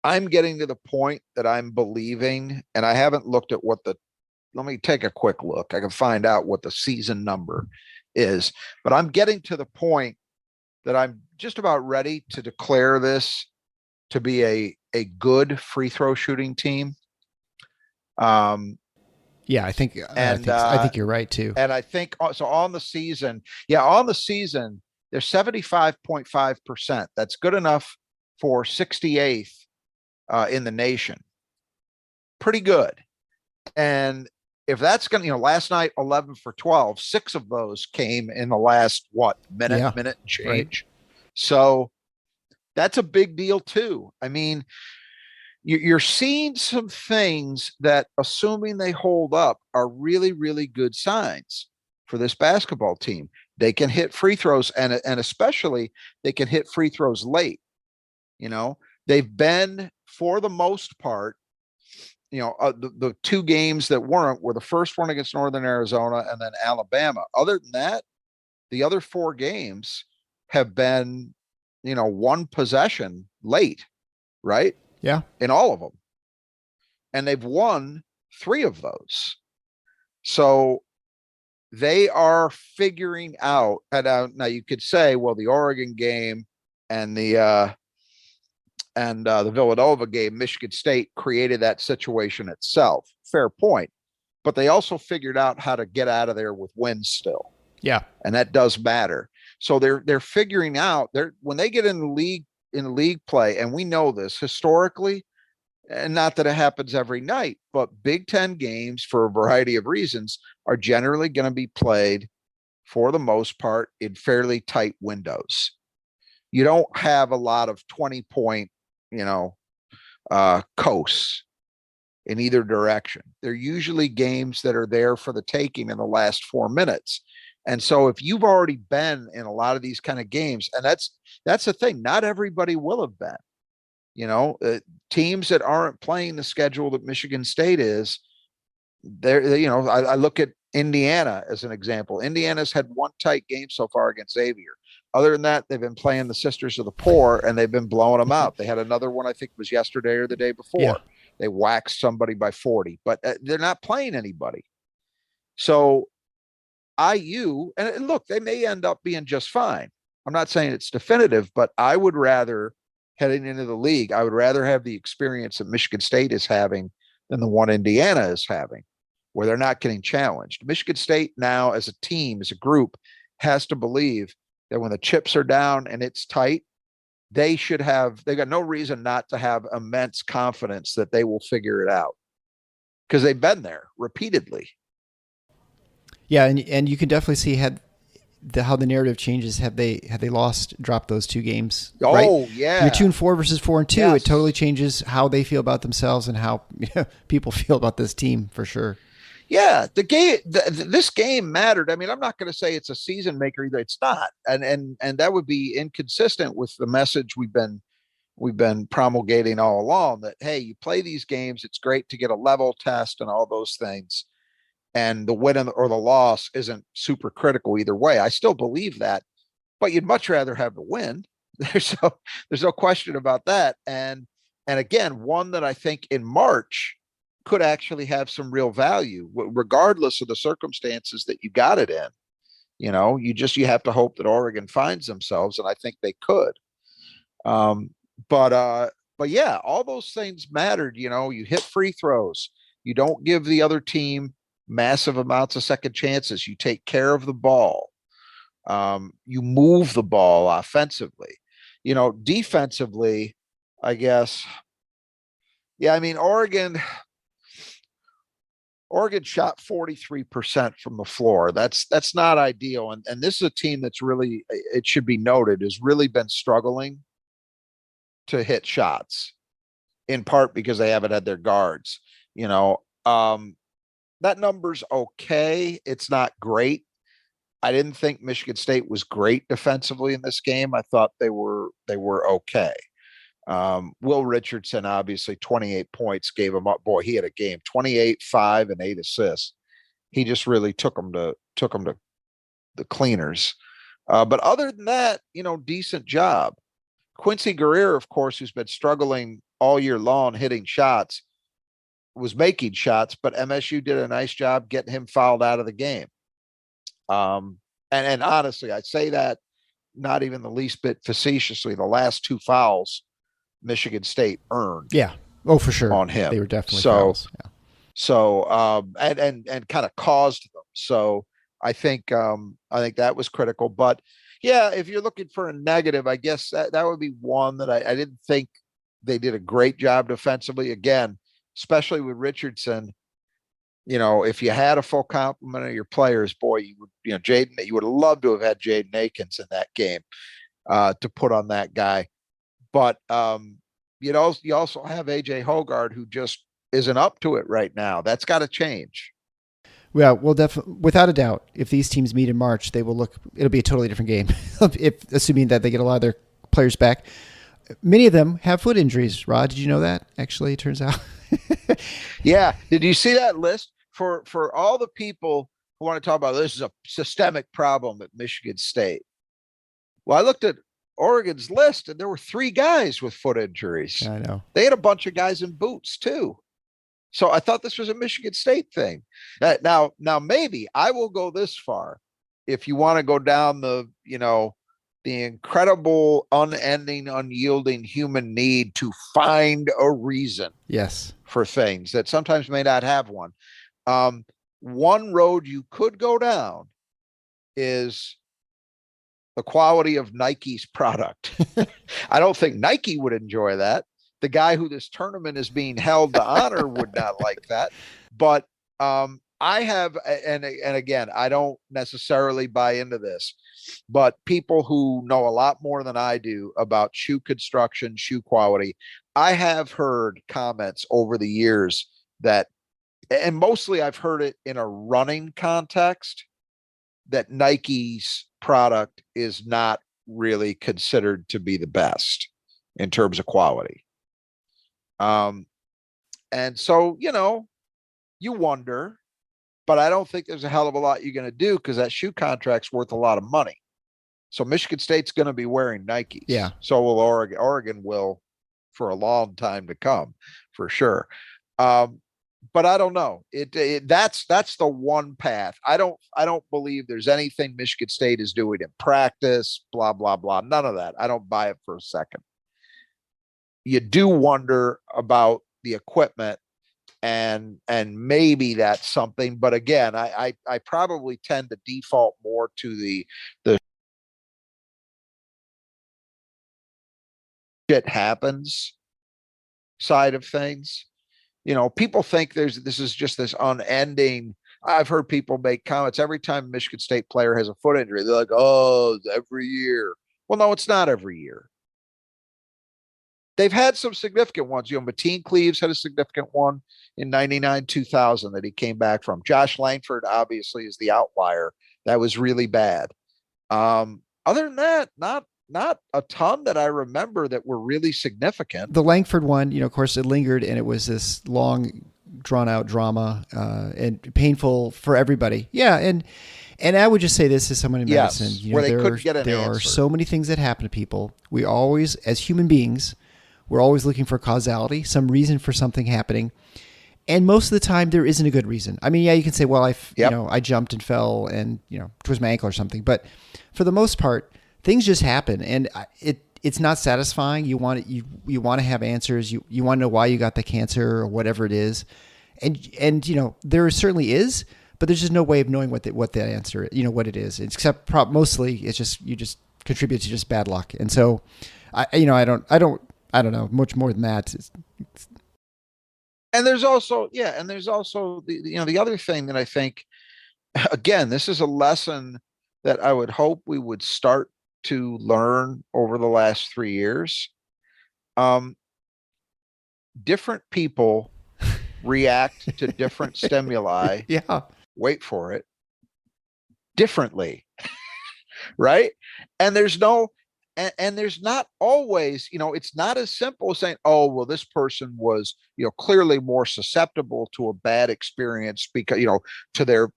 I'm getting to the point that I'm believing, and I haven't looked at let me take a quick look. I can find out what the season number is, but I'm getting to the point that I'm just about ready to declare this to be a good free throw shooting team. Yeah, I think you're right too. And I think so on the season, they're 75.5%. That's good enough for 68th in the nation. Pretty good. And if that's going to, last night, 11 for 12, 6 of those came in the last, minute and change. Right. So that's a big deal too. I mean, you're seeing some things that, assuming they hold up, are really, really good signs for this basketball team. They can hit free throws, and especially they can hit free throws late. They've been, for the most part, the 2 games that weren't were the first one against Northern Arizona and then Alabama. Other than that, the other 4 games have been, 1 possession late, right? Yeah. In all of them. And they've won 3 of those. So they are figuring out, and now you could say, well, the Oregon game and the Villanova game, Michigan State created that situation itself. Fair point. But they also figured out how to get out of there with wins still. Yeah. And that does matter. So they're figuring out, when they get in the league play, and we know this historically, and not that it happens every night, but Big Ten games, for a variety of reasons, are generally going to be played, for the most part, in fairly tight windows. You don't have a lot of 20-point, coasts in either direction. They're usually games that are there for the taking in the last 4 minutes. And so if you've already been in a lot of these kind of games, and that's the thing, not everybody will have been, teams that aren't playing the schedule that Michigan State is, I look at Indiana as an example. Indiana's had 1 tight game so far against Xavier. Other than that, they've been playing the Sisters of the Poor, and they've been blowing them out. They had another one, I think it was yesterday or the day before. Yeah. They waxed somebody by 40, but they're not playing anybody. So IU, and look, they may end up being just fine. I'm not saying it's definitive, but I would rather, heading into the league, I would rather have the experience that Michigan State is having than the one Indiana is having, where they're not getting challenged. Michigan State now, as a team, as a group, has to believe that when the chips are down and it's tight, they got no reason not to have immense confidence that they will figure it out, because they've been there repeatedly. Yeah, and you can definitely see how the narrative changes. Have they dropped those 2 games? Oh, right? yeah. You're 2-4 versus 4-2. Yes. It totally changes how they feel about themselves and how people feel about this team, for sure. Yeah, this game mattered. I mean, I'm not going to say it's a season maker either. It's not, and that would be inconsistent with the message we've been promulgating all along. That, hey, you play these games, it's great to get a level test and all those things, and the win or the loss isn't super critical either way. I still believe that, but you'd much rather have the win. There's no question about that. And again, one that I think in March could actually have some real value, regardless of the circumstances that you got it in. You have to hope that Oregon finds themselves, and I think they could. But yeah, all those things mattered. You hit free throws. You don't give the other team massive amounts of second chances. You take care of the ball. You move the ball offensively. Defensively, I guess. Yeah, I mean, Oregon shot 43% from the floor. That's not ideal. And this is a team that's really, it should be noted, has really been struggling to hit shots, in part because they haven't had their guards. That number's okay. It's not great. I didn't think Michigan State was great defensively in this game. I thought they were okay. Will Richardson, obviously 28 points, gave him up. Boy, he had a game, 28, 5, and 8 assists. He just really took him to the cleaners. But other than that, decent job. Quincy Guerrero, of course, who's been struggling all year long hitting shots, was making shots, but MSU did a nice job getting him fouled out of the game. And honestly, I say that not even the least bit facetiously. The last 2 fouls Michigan State earned. Yeah. Oh, for sure. On him. They were definitely fouls. Yeah. So, and kind of caused them. So I think that was critical, but yeah, if you're looking for a negative, I guess that would be one that I didn't think they did a great job defensively. Again, especially with Richardson, if you had a full complement of your players, boy, you would, Jaden, you would have loved to have had Jaden Akins in that game to put on that guy. But you also have AJ Hogard, who just isn't up to it right now. That's got to change. Well, definitely, without a doubt, if these teams meet in March, it'll be a totally different game. Assuming that they get a lot of their players back. Many of them have foot injuries. Rod, did you know that? Actually, it turns out. Yeah. Did you see that list for all the people who want to talk about this is a systemic problem at Michigan State? Well, I looked at Oregon's list and there were 3 guys with foot injuries. I know. They had a bunch of guys in boots too. So I thought this was a Michigan State thing. Now maybe I will go this far. If you want to go down the incredible, unending, unyielding human need to find a reason. Yes. For things that sometimes may not have one. One road you could go down is the quality of Nike's product. I don't think Nike would enjoy that. The guy who this tournament is being held to honor would not like that. But I have, and again, I don't necessarily buy into this, but people who know a lot more than I do about shoe construction, shoe quality, I have heard comments over the years that, and mostly I've heard it in a running context, that Nike's product is not really considered to be the best in terms of quality. And so, you wonder, but I don't think there's a hell of a lot you're going to do because that shoe contract's worth a lot of money. So Michigan State's going to be wearing Nikes. Yeah. So will Oregon. Oregon will for a long time to come, for sure. But I don't know. That's the one path. I don't believe there's anything Michigan State is doing in practice, blah, blah, blah. None of that. I don't buy it for a second. You do wonder about the equipment and maybe that's something, but again, I probably tend to default more to the shit happens side of things. People think this is just this unending. I've heard people make comments every time a Michigan State player has a foot injury. They're like, oh, every year. Well, no, it's not every year. They've had some significant ones. Mateen Cleaves had a significant one in 99-2000 that he came back from. Josh Langford obviously is the outlier. That was really bad. Other than that, not a ton that I remember that were really significant. The Langford one, of course, it lingered and it was this long, drawn out drama and painful for everybody. Yeah. And I would just say this as someone in medicine, where they couldn't get an there answer. Are so many things that happen to people. We always, as human beings, we're always looking for causality, some reason for something happening. And most of the time there isn't a good reason. I mean, yeah, you can say, well, I jumped and fell and, twisted my ankle or something. But for the most part, things just happen. And it's not satisfying. You want to have answers. You want to know why you got the cancer or whatever it is. And there certainly is, but there's just no way of knowing what that answer, what it is. Except mostly it's just, you just contribute to just bad luck. And so I don't know much more than that. And there's also the other thing that I think, again, this is a lesson that I would hope we would start to learn over the last 3 years. Um, Different people react to different stimuli. Yeah. Wait for it. Differently, right? And there's no, and there's not always, it's not as simple as saying, oh, well, this person was, clearly more susceptible to a bad experience because, to their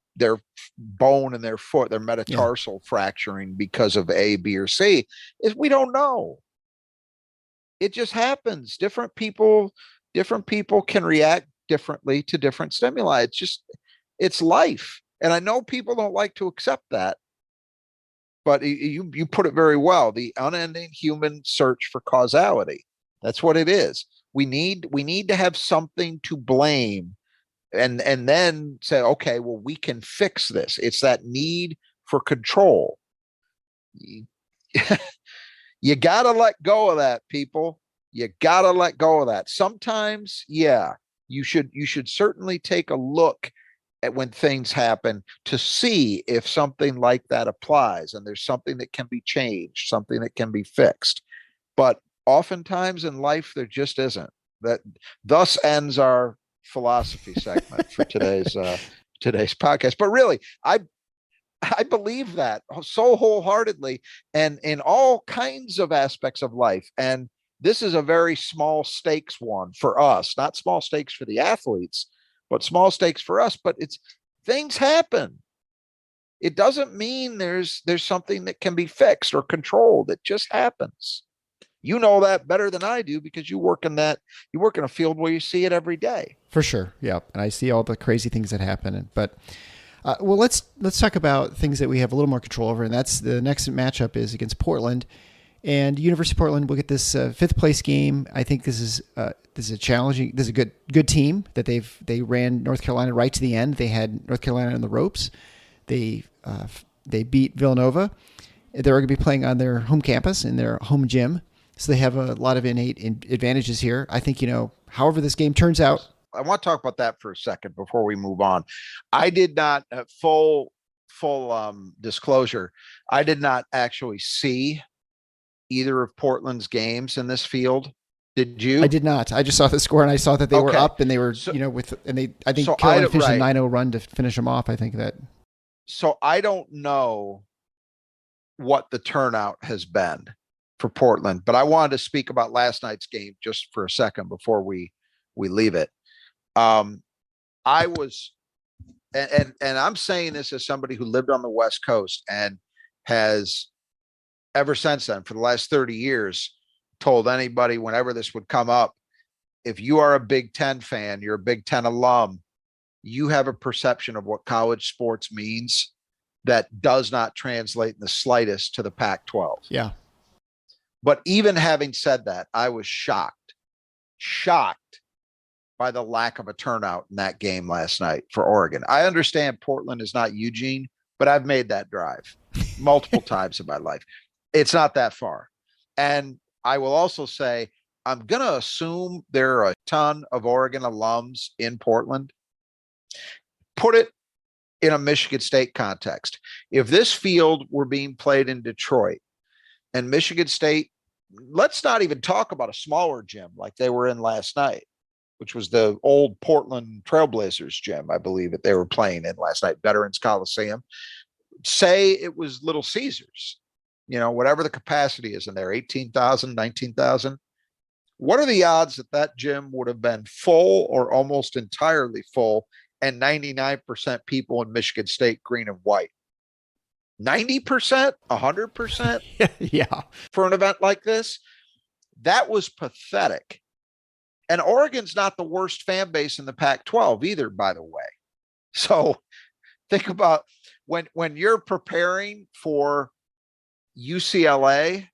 bone in their foot, their metatarsal fracturing because of A, B, or C. Is we don't know. It just happens. Different people can react differently to different stimuli. It's life. And I know people don't like to accept that, but you put it very well. The unending human search for causality. That's what it is. We need to have something to blame and then say, okay, well, we can fix this. It's that need for control. You got to let go of that, people. You got to let go of that. Sometimes, yeah, you should certainly take a look at when things happen to see if something like that applies and there's something that can be changed, something that can be fixed. But oftentimes in life, there just isn't. That thus ends our philosophy segment for today's podcast. But really, I believe that so wholeheartedly and in all kinds of aspects of life. And this is a very small stakes one for us, not small stakes for the athletes, but small stakes for us. But things happen. It doesn't mean there's something that can be fixed or controlled. It just happens. You know that better than I do because you work in a field where you see it every day. For sure. Yeah. And I see all the crazy things that happen. But well, let's talk about things that we have a little more control over. And that's the next matchup is against Portland. And University of Portland will get this fifth place game. I think this is a challenging. This is a good team that they ran North Carolina right to the end. They had North Carolina on the ropes. They beat Villanova. They're going to be playing on their home campus in their home gym, so they have a lot of innate advantages here. I think however this game turns out. I want to talk about that for a second before we move on. I did not full disclosure. I did not actually see either of Portland's games in this field. Did you? I did not. I just saw the score and I saw that they were up and they were, I think Carolina finished a 9-0 run to finish them off. I think that. So I don't know what the turnout has been for Portland, but I wanted to speak about last night's game just for a second before we leave it. I was, and I'm saying this as somebody who lived on the West Coast and has ever since then, for the last 30 years, told anybody whenever this would come up, if you are a Big Ten fan, you're a Big Ten alum, you have a perception of what college sports means that does not translate in the slightest to the Pac-12. Yeah. But even having said that, I was shocked by the lack of a turnout in that game last night for Oregon. I understand Portland is not Eugene, but I've made that drive multiple times in my life. It's not that far. And I will also say, I'm going to assume there are a ton of Oregon alums in Portland. Put it in a Michigan State context. If this field were being played in Detroit and Michigan State, let's not even talk about a smaller gym like they were in last night, which was the old Portland Trailblazers gym, I believe that they were playing in last night, Veterans Coliseum. Say it was Little Caesars, whatever the capacity is in there, 18,000, 19,000. What are the odds that gym would have been full or almost entirely full and 99% people in Michigan State green and white? 90%, 100%? Yeah. For an event like this? That was pathetic. And Oregon's not the worst fan base in the Pac-12 either, by the way. So think about when you're preparing for UCLA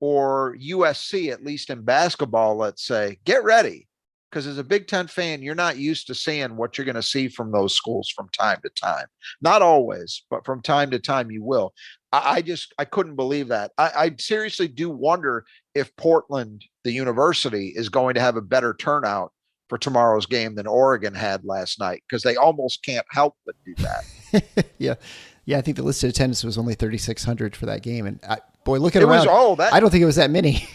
or USC, at least in basketball, let's say, get ready. Because as a Big Ten fan, you're not used to seeing what you're going to see from those schools from time to time. Not always, but from time to time you will. I couldn't believe that. I seriously do wonder if Portland, the university, is going to have a better turnout for tomorrow's game than Oregon had last night, because they almost can't help but do that. Yeah. I think the listed attendance was only 3,600 for that game. And boy, looking around, I don't think it was that many.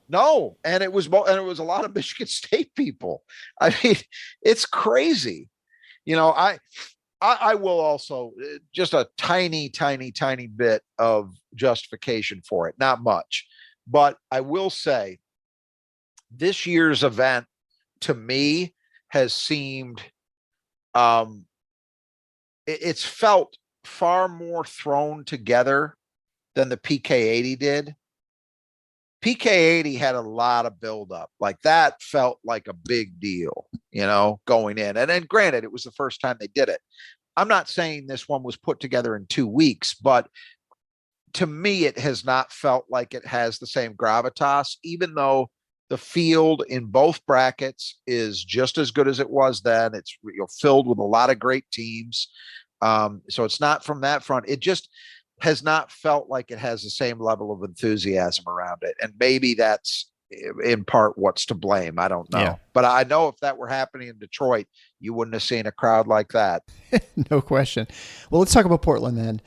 No, and it was a lot of Michigan State people. I mean, it's crazy. I will also just a tiny, tiny, tiny bit of justification for it, not much, but I will say this year's event to me has seemed it's felt far more thrown together than the PK80 did. PK80 had a lot of buildup. Like that felt like a big deal, going in. And then granted, it was the first time they did it. I'm not saying this one was put together in 2 weeks, but to me, it has not felt like it has the same gravitas, even though the field in both brackets is just as good as it was then. It's filled with a lot of great teams. So it's not from that front. It just has not felt like it has the same level of enthusiasm around it. And maybe that's in part what's to blame. I don't know. Yeah. But I know if that were happening in Detroit, you wouldn't have seen a crowd like that. No question. Well, let's talk about Portland then.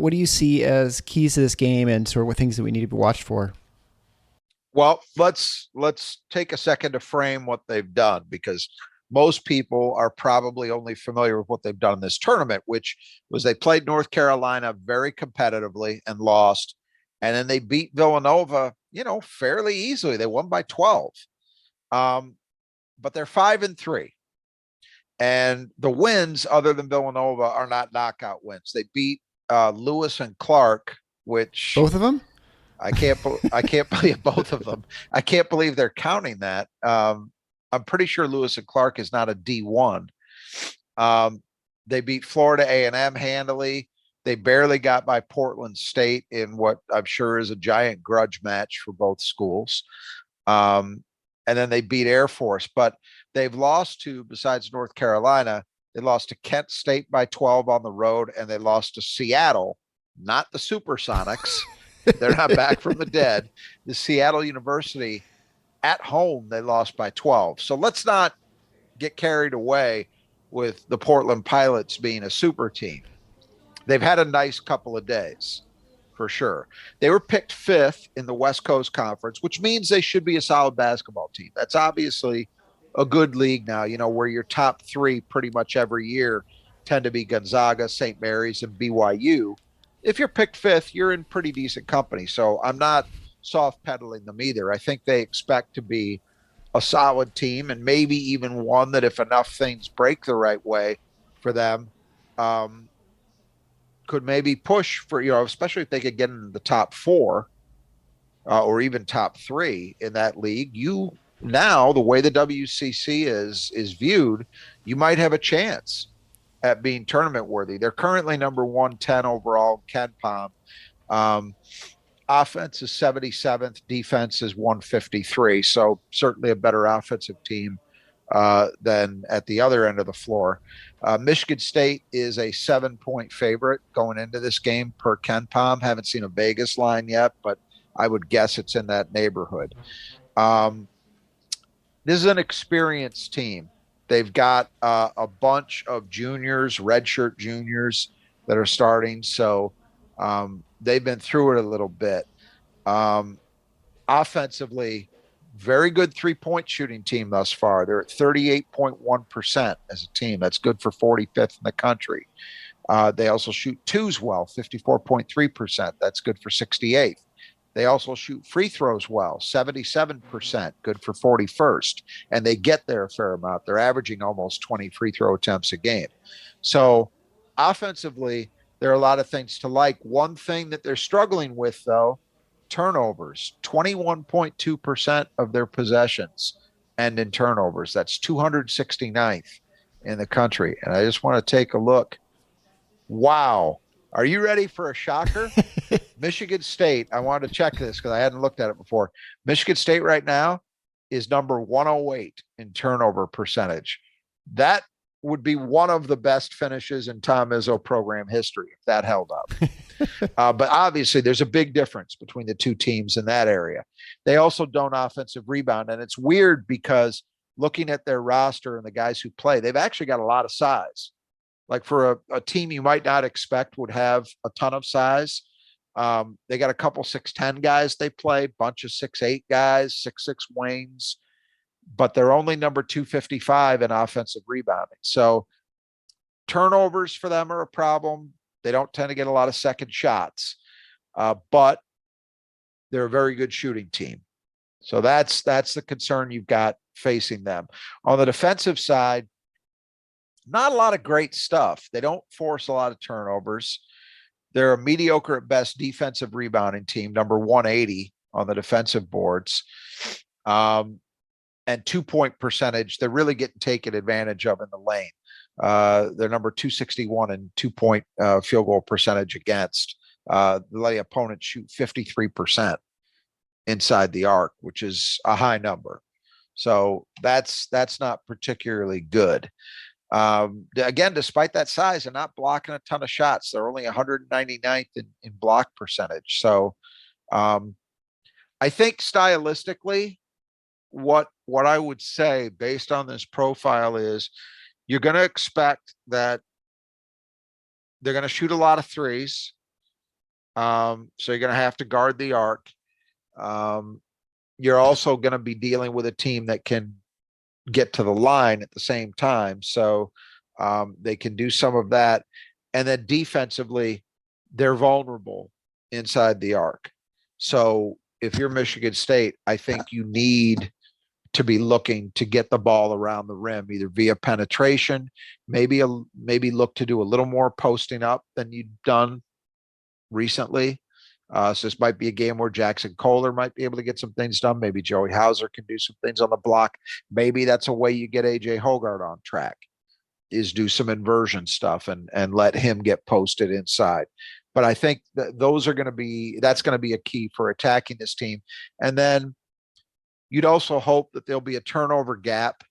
What do you see as keys to this game and sort of what things that we need to be watched for? Well, let's take a second to frame what they've done, because most people are probably only familiar with what they've done in this tournament, which was they played North Carolina very competitively and lost. And then they beat Villanova, fairly easily. They won by 12. But they're 5-3. And the wins, other than Villanova, are not knockout wins. They beat Lewis and Clark, which both of them. I can't believe both of them. I can't believe they're counting that. I'm pretty sure Lewis and Clark is not a D1. They beat Florida A&M handily. They barely got by Portland State in what I'm sure is a giant grudge match for both schools. And then they beat Air Force, but they've lost to, besides North Carolina, they lost to Kent State by 12 on the road, and they lost to Seattle, not the Supersonics. They're not back from the dead. The Seattle University at home, they lost by 12. So let's not get carried away with the Portland Pilots being a super team. They've had a nice couple of days, for sure. They were picked 5th in the West Coast Conference, which means they should be a solid basketball team. That's obviously a good league now, where your top 3 pretty much every year tend to be Gonzaga, St. Mary's, and BYU. If you're picked 5th, you're in pretty decent company. So I'm not soft pedaling them either. I think they expect to be a solid team, and maybe even one that, if enough things break the right way for them, could maybe push for, especially if they could get into the top 4 or even top 3 in that league. Now, the way the WCC is viewed, you might have a chance at being tournament worthy. They're currently number 110 overall in KenPom. Offense is 77th, defense is 153. So certainly a better offensive team than at the other end of the floor. Michigan State is a 7-point favorite going into this game per KenPom. Haven't seen a Vegas line yet, but I would guess it's in that neighborhood. This is an experienced team. They've got a bunch of juniors, redshirt juniors that are starting. So they've been through it a little bit. Offensively, very good 3-point shooting team thus far. They're at 38.1% as a team. That's good for 45th in the country. They also shoot twos well, 54.3%. That's good for 68th. They also shoot free throws well, 77%, good for 41st. And they get there a fair amount. They're averaging almost 20 free throw attempts a game. So offensively, there are a lot of things to like. One thing that they're struggling with, though, turnovers. 21.2% of their possessions end in turnovers. That's 269th in the country. And I just want to take a look. Wow. Are you ready for a shocker? Michigan State, I wanted to check this because I hadn't looked at it before. Michigan State right now is number 108 in turnover percentage. That would be one of the best finishes in Tom Izzo program history if that held up. But obviously, there's a big difference between the two teams in that area. They also don't offensive rebound. And it's weird because looking at their roster and the guys who play, they've actually got a lot of size. Like for a team you might not expect would have a ton of size. They got a couple 6'10" guys they play, bunch of 6'8" guys, 6'6" wings, but they're only number 255 in offensive rebounding. So turnovers for them are a problem. They don't tend to get a lot of second shots, but they're a very good shooting team. So that's the concern you've got facing them. On the defensive side, not a lot of great stuff. They don't force a lot of turnovers. They're a mediocre at best defensive rebounding team, number 180 on the defensive boards. And 2-point percentage, they're really getting taken advantage of in the lane. They're number 261 in 2-point field goal percentage against. They let the opponent shoot 53% inside the arc, which is a high number. So that's not particularly good. Again, despite that size, they're not blocking a ton of shots. They're only 199th in block percentage. So I think stylistically, what I would say based on this profile is you're going to expect that they're going to shoot a lot of threes. So you're going to have to guard the arc. You're also going to be dealing with a team that can get to the line at the same time. So they can do some of that. And then defensively, they're vulnerable inside the arc. So if you're Michigan State, I think you need to be looking to get the ball around the rim, either via penetration, maybe look to do a little more posting up than you've done recently. So this might be a game where Jackson Kohler might be able to get some things done. Maybe Joey Hauser can do some things on the block. Maybe that's a way you get AJ Hoggard on track, is do some inversion stuff and let him get posted inside. But I think that that's going to be a key for attacking this team. And then you'd also hope that there'll be a turnover gap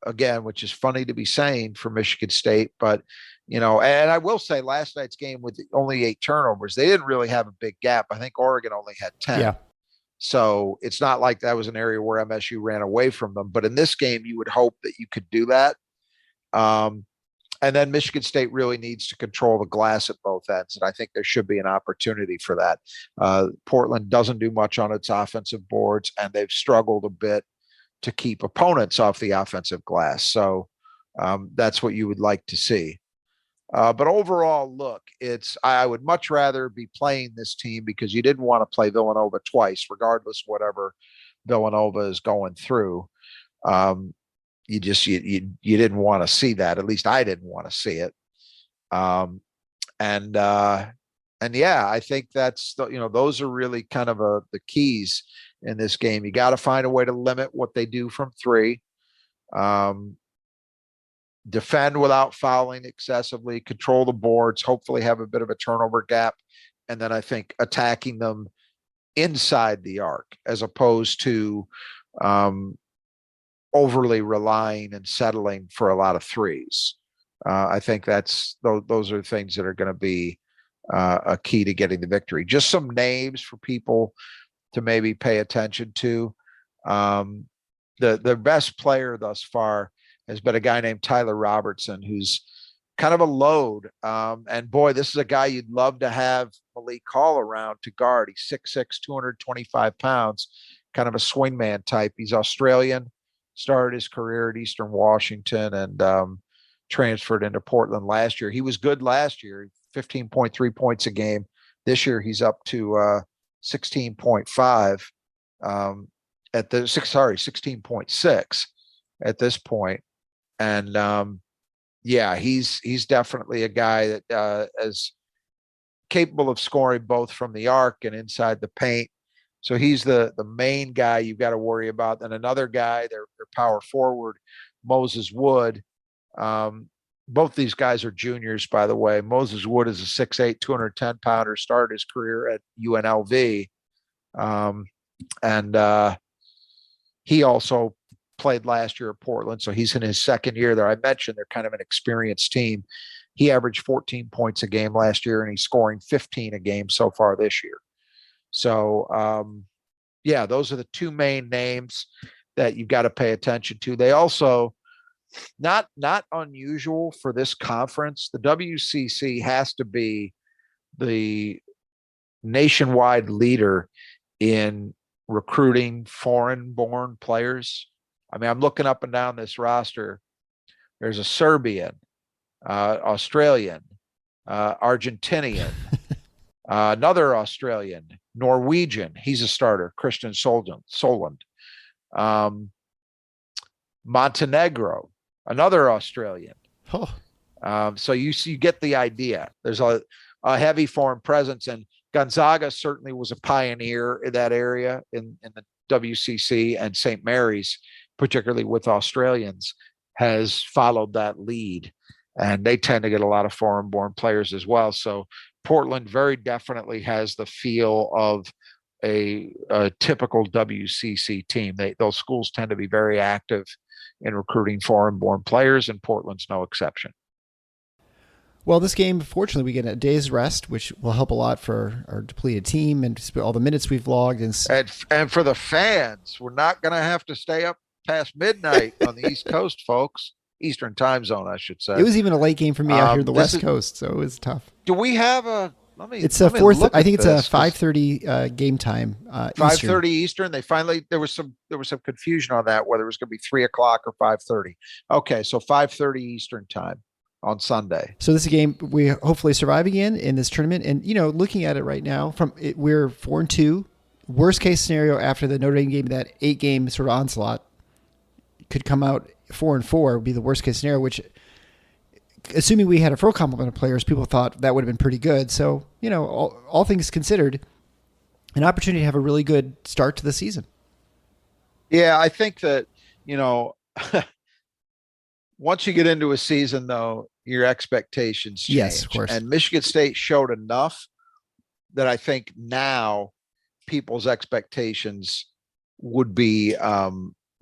again, which is funny to be saying for Michigan State, but and I will say last night's game with only 8 turnovers, they didn't really have a big gap. I think Oregon only had 10. Yeah. So it's not like that was an area where MSU ran away from them. But in this game, you would hope that you could do that. And then Michigan State really needs to control the glass at both ends. And I think there should be an opportunity for that. Portland doesn't do much on its offensive boards, and they've struggled a bit to keep opponents off the offensive glass. So that's what you would like to see. But overall, look, I would much rather be playing this team because you didn't want to play Villanova twice, regardless whatever Villanova is going through. You didn't want to see that. At least I didn't want to see it. And yeah, I think that's those are really kind of the keys in this game. You got to find a way to limit what they do from 3. Defend without fouling excessively, control the boards, hopefully have a bit of a turnover gap. And then I think attacking them inside the arc as opposed to overly relying and settling for a lot of threes. I think those are things that are going to be a key to getting the victory. Just some names for people to maybe pay attention to. The best player thus far has been a guy named Tyler Robertson, who's kind of a load. And boy, this is a guy you'd love to have Malik call around to guard. He's 6'6", 225 pounds, kind of a swingman type. He's Australian, started his career at Eastern Washington and transferred into Portland last year. He was good last year, 15.3 points a game. This year he's up to 16.5 16.6 at this point. And yeah, he's definitely a guy that is capable of scoring both from the arc and inside the paint. So he's the main guy you've got to worry about. And another guy, their power forward, Moses Wood. Both these guys are juniors, by the way. Moses Wood is a 6'8", 210 pounder, started his career at UNLV. And he also played last year at Portland, so he's in his second year there. I mentioned they're kind of an experienced team. He averaged 14 points a game last year, and he's scoring 15 a game so far this year. So, yeah, those are the 2 main names that you've got to pay attention to. They also, not unusual for this conference, the WCC has to be the nationwide leader in recruiting foreign-born players. I mean, I'm looking up and down this roster. There's a Serbian, Australian, Argentinian, another Australian, Norwegian. He's a starter, Christian Soland. Montenegro, another Australian. So you get the idea. There's a heavy foreign presence, and Gonzaga certainly was a pioneer in that area in the WCC, and St. Mary's, particularly with Australians, has followed that lead, and they tend to get a lot of foreign-born players as well. So Portland very definitely has the feel of a typical WCC team. Those schools tend to be very active in recruiting foreign-born players, and Portland's no exception. Well, this game, fortunately, we get a day's rest, which will help a lot for our depleted team and all the minutes we've logged. And for the fans, we're not going to have to stay up past midnight on the East Coast, folks. Eastern time zone, I should say. It was even a late game for me out here on the West Coast, so it was tough. Do we have a? It's a 4:00. I think it's a 5:30 game time. 5:30 Eastern. They finally there was some confusion on that, whether it was going to be 3:00 or 5:30. Okay, so 5:30 Eastern time on Sunday. So this is a game we hopefully survive again in this tournament. And looking at it right now, we're 4-2. Worst case scenario after the Notre Dame game, that 8-game sort of onslaught, could come out 4-4 would be the worst case scenario, which, assuming we had a full complement of players, people thought that would have been pretty good. So, all things considered, an opportunity to have a really good start to the season. Yeah, I think that, once you get into a season, though, your expectations change. Yes, of course. And Michigan State showed enough that I think now people's expectations would be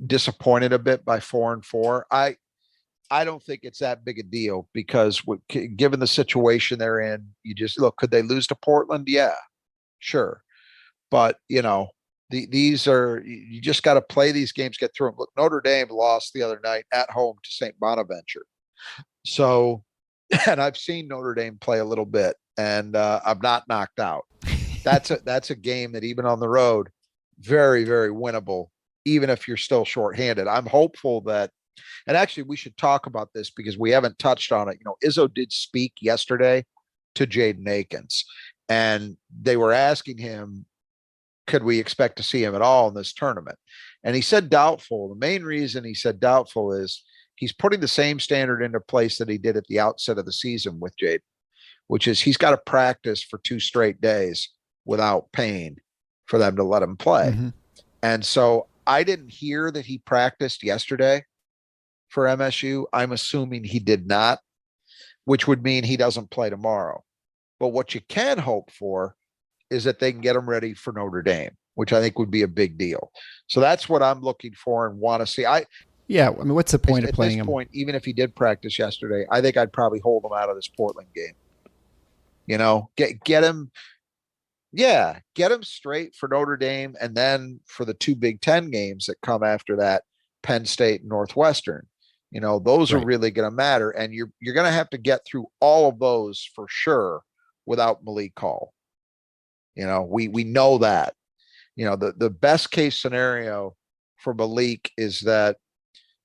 disappointed a bit by 4-4. I don't think it's that big a deal, because given the situation they're in, you just look, could they lose to Portland? Yeah, sure. But, these are, you just got to play these games, get through them. Look, Notre Dame lost the other night at home to St. Bonaventure. So, and I've seen Notre Dame play a little bit, and I'm not knocked out. That's a game that even on the road, very, very winnable, even if you're still shorthanded. I'm hopeful that, and actually we should talk about this because we haven't touched on it. Izzo did speak yesterday to Jaden Akins, and they were asking him, could we expect to see him at all in this tournament? And he said doubtful. The main reason he said doubtful is he's putting the same standard into place that he did at the outset of the season with Jaden, which is he's got to practice for 2 straight days without pain for them to let him play. Mm-hmm. And so I didn't hear that he practiced yesterday for MSU. I'm assuming he did not, which would mean he doesn't play tomorrow. But what you can hope for is that they can get him ready for Notre Dame, which I think would be a big deal. So that's what I'm looking for and want to see. What's the point of playing him? Even if he did practice yesterday, I think I'd probably hold him out of this Portland game. Get him. Yeah, get him straight for Notre Dame, and then for the 2 Big Ten games that come after that, Penn State and Northwestern. Those are really going to matter, and you're going to have to get through all of those for sure without Malik Hall. We know that. The best case scenario for Malik is that,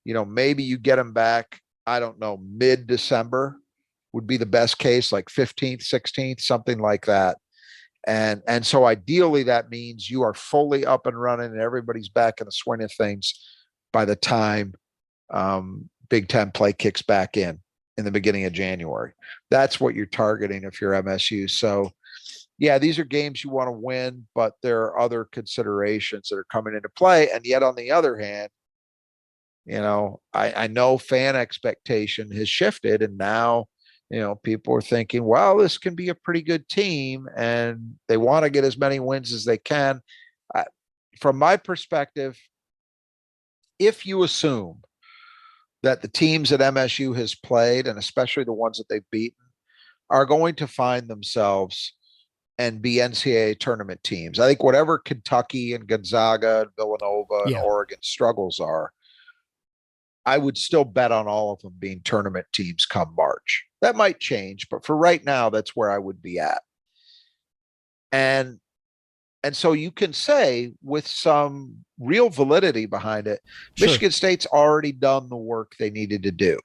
maybe you get him back, I don't know, mid-December would be the best case, like 15th, 16th, something like that. And so ideally that means you are fully up and running and everybody's back in the swing of things by the time Big Ten play kicks back in the beginning of January. That's what you're targeting if you're MSU. So yeah, these are games you want to win, but there are other considerations that are coming into play. And yet on the other hand, I know fan expectation has shifted, and now, people are thinking, well, this can be a pretty good team, and they want to get as many wins as they can. From my perspective, if you assume that the teams that MSU has played, and especially the ones that they've beaten, are going to find themselves and be NCAA tournament teams, I think whatever Kentucky and Gonzaga and Villanova and Oregon struggles are, I would still bet on all of them being tournament teams come March. That might change, but for right now, that's where I would be at. And so you can say with some real validity behind it, Sure. Michigan State's already done the work they needed to do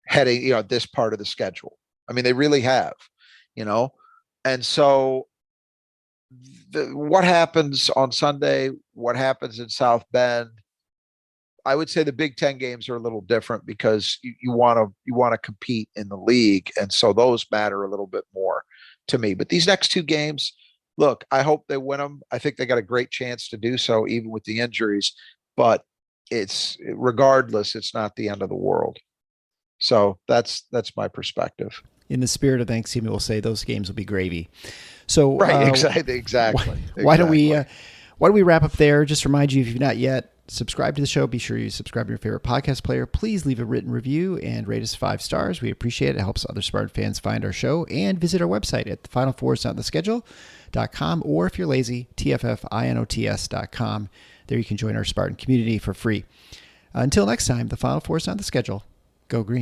heading, this part of the schedule. I mean, they really have, and so what happens on Sunday, what happens in South Bend, I would say the Big Ten games are a little different because you want to compete in the league, and so those matter a little bit more to me. But these next two games, look, I hope they win them. I think they got a great chance to do so, even with the injuries. But regardless, it's not the end of the world. So that's my perspective. In the spirit of Thanksgiving, we'll say those games will be gravy. So right, exactly. Why don't we wrap up there? Just remind you, if you've not yet subscribed to the show, be sure you subscribe to your favorite podcast player. Please leave a written review and rate us 5 stars. We appreciate it. It helps other Spartan fans find our show. And visit our website at thefinalfoursonttheschedule.com, or if you're lazy, tffinots.com. There you can join our Spartan community for free. Until next time, the Final Four is on the schedule. Go Green.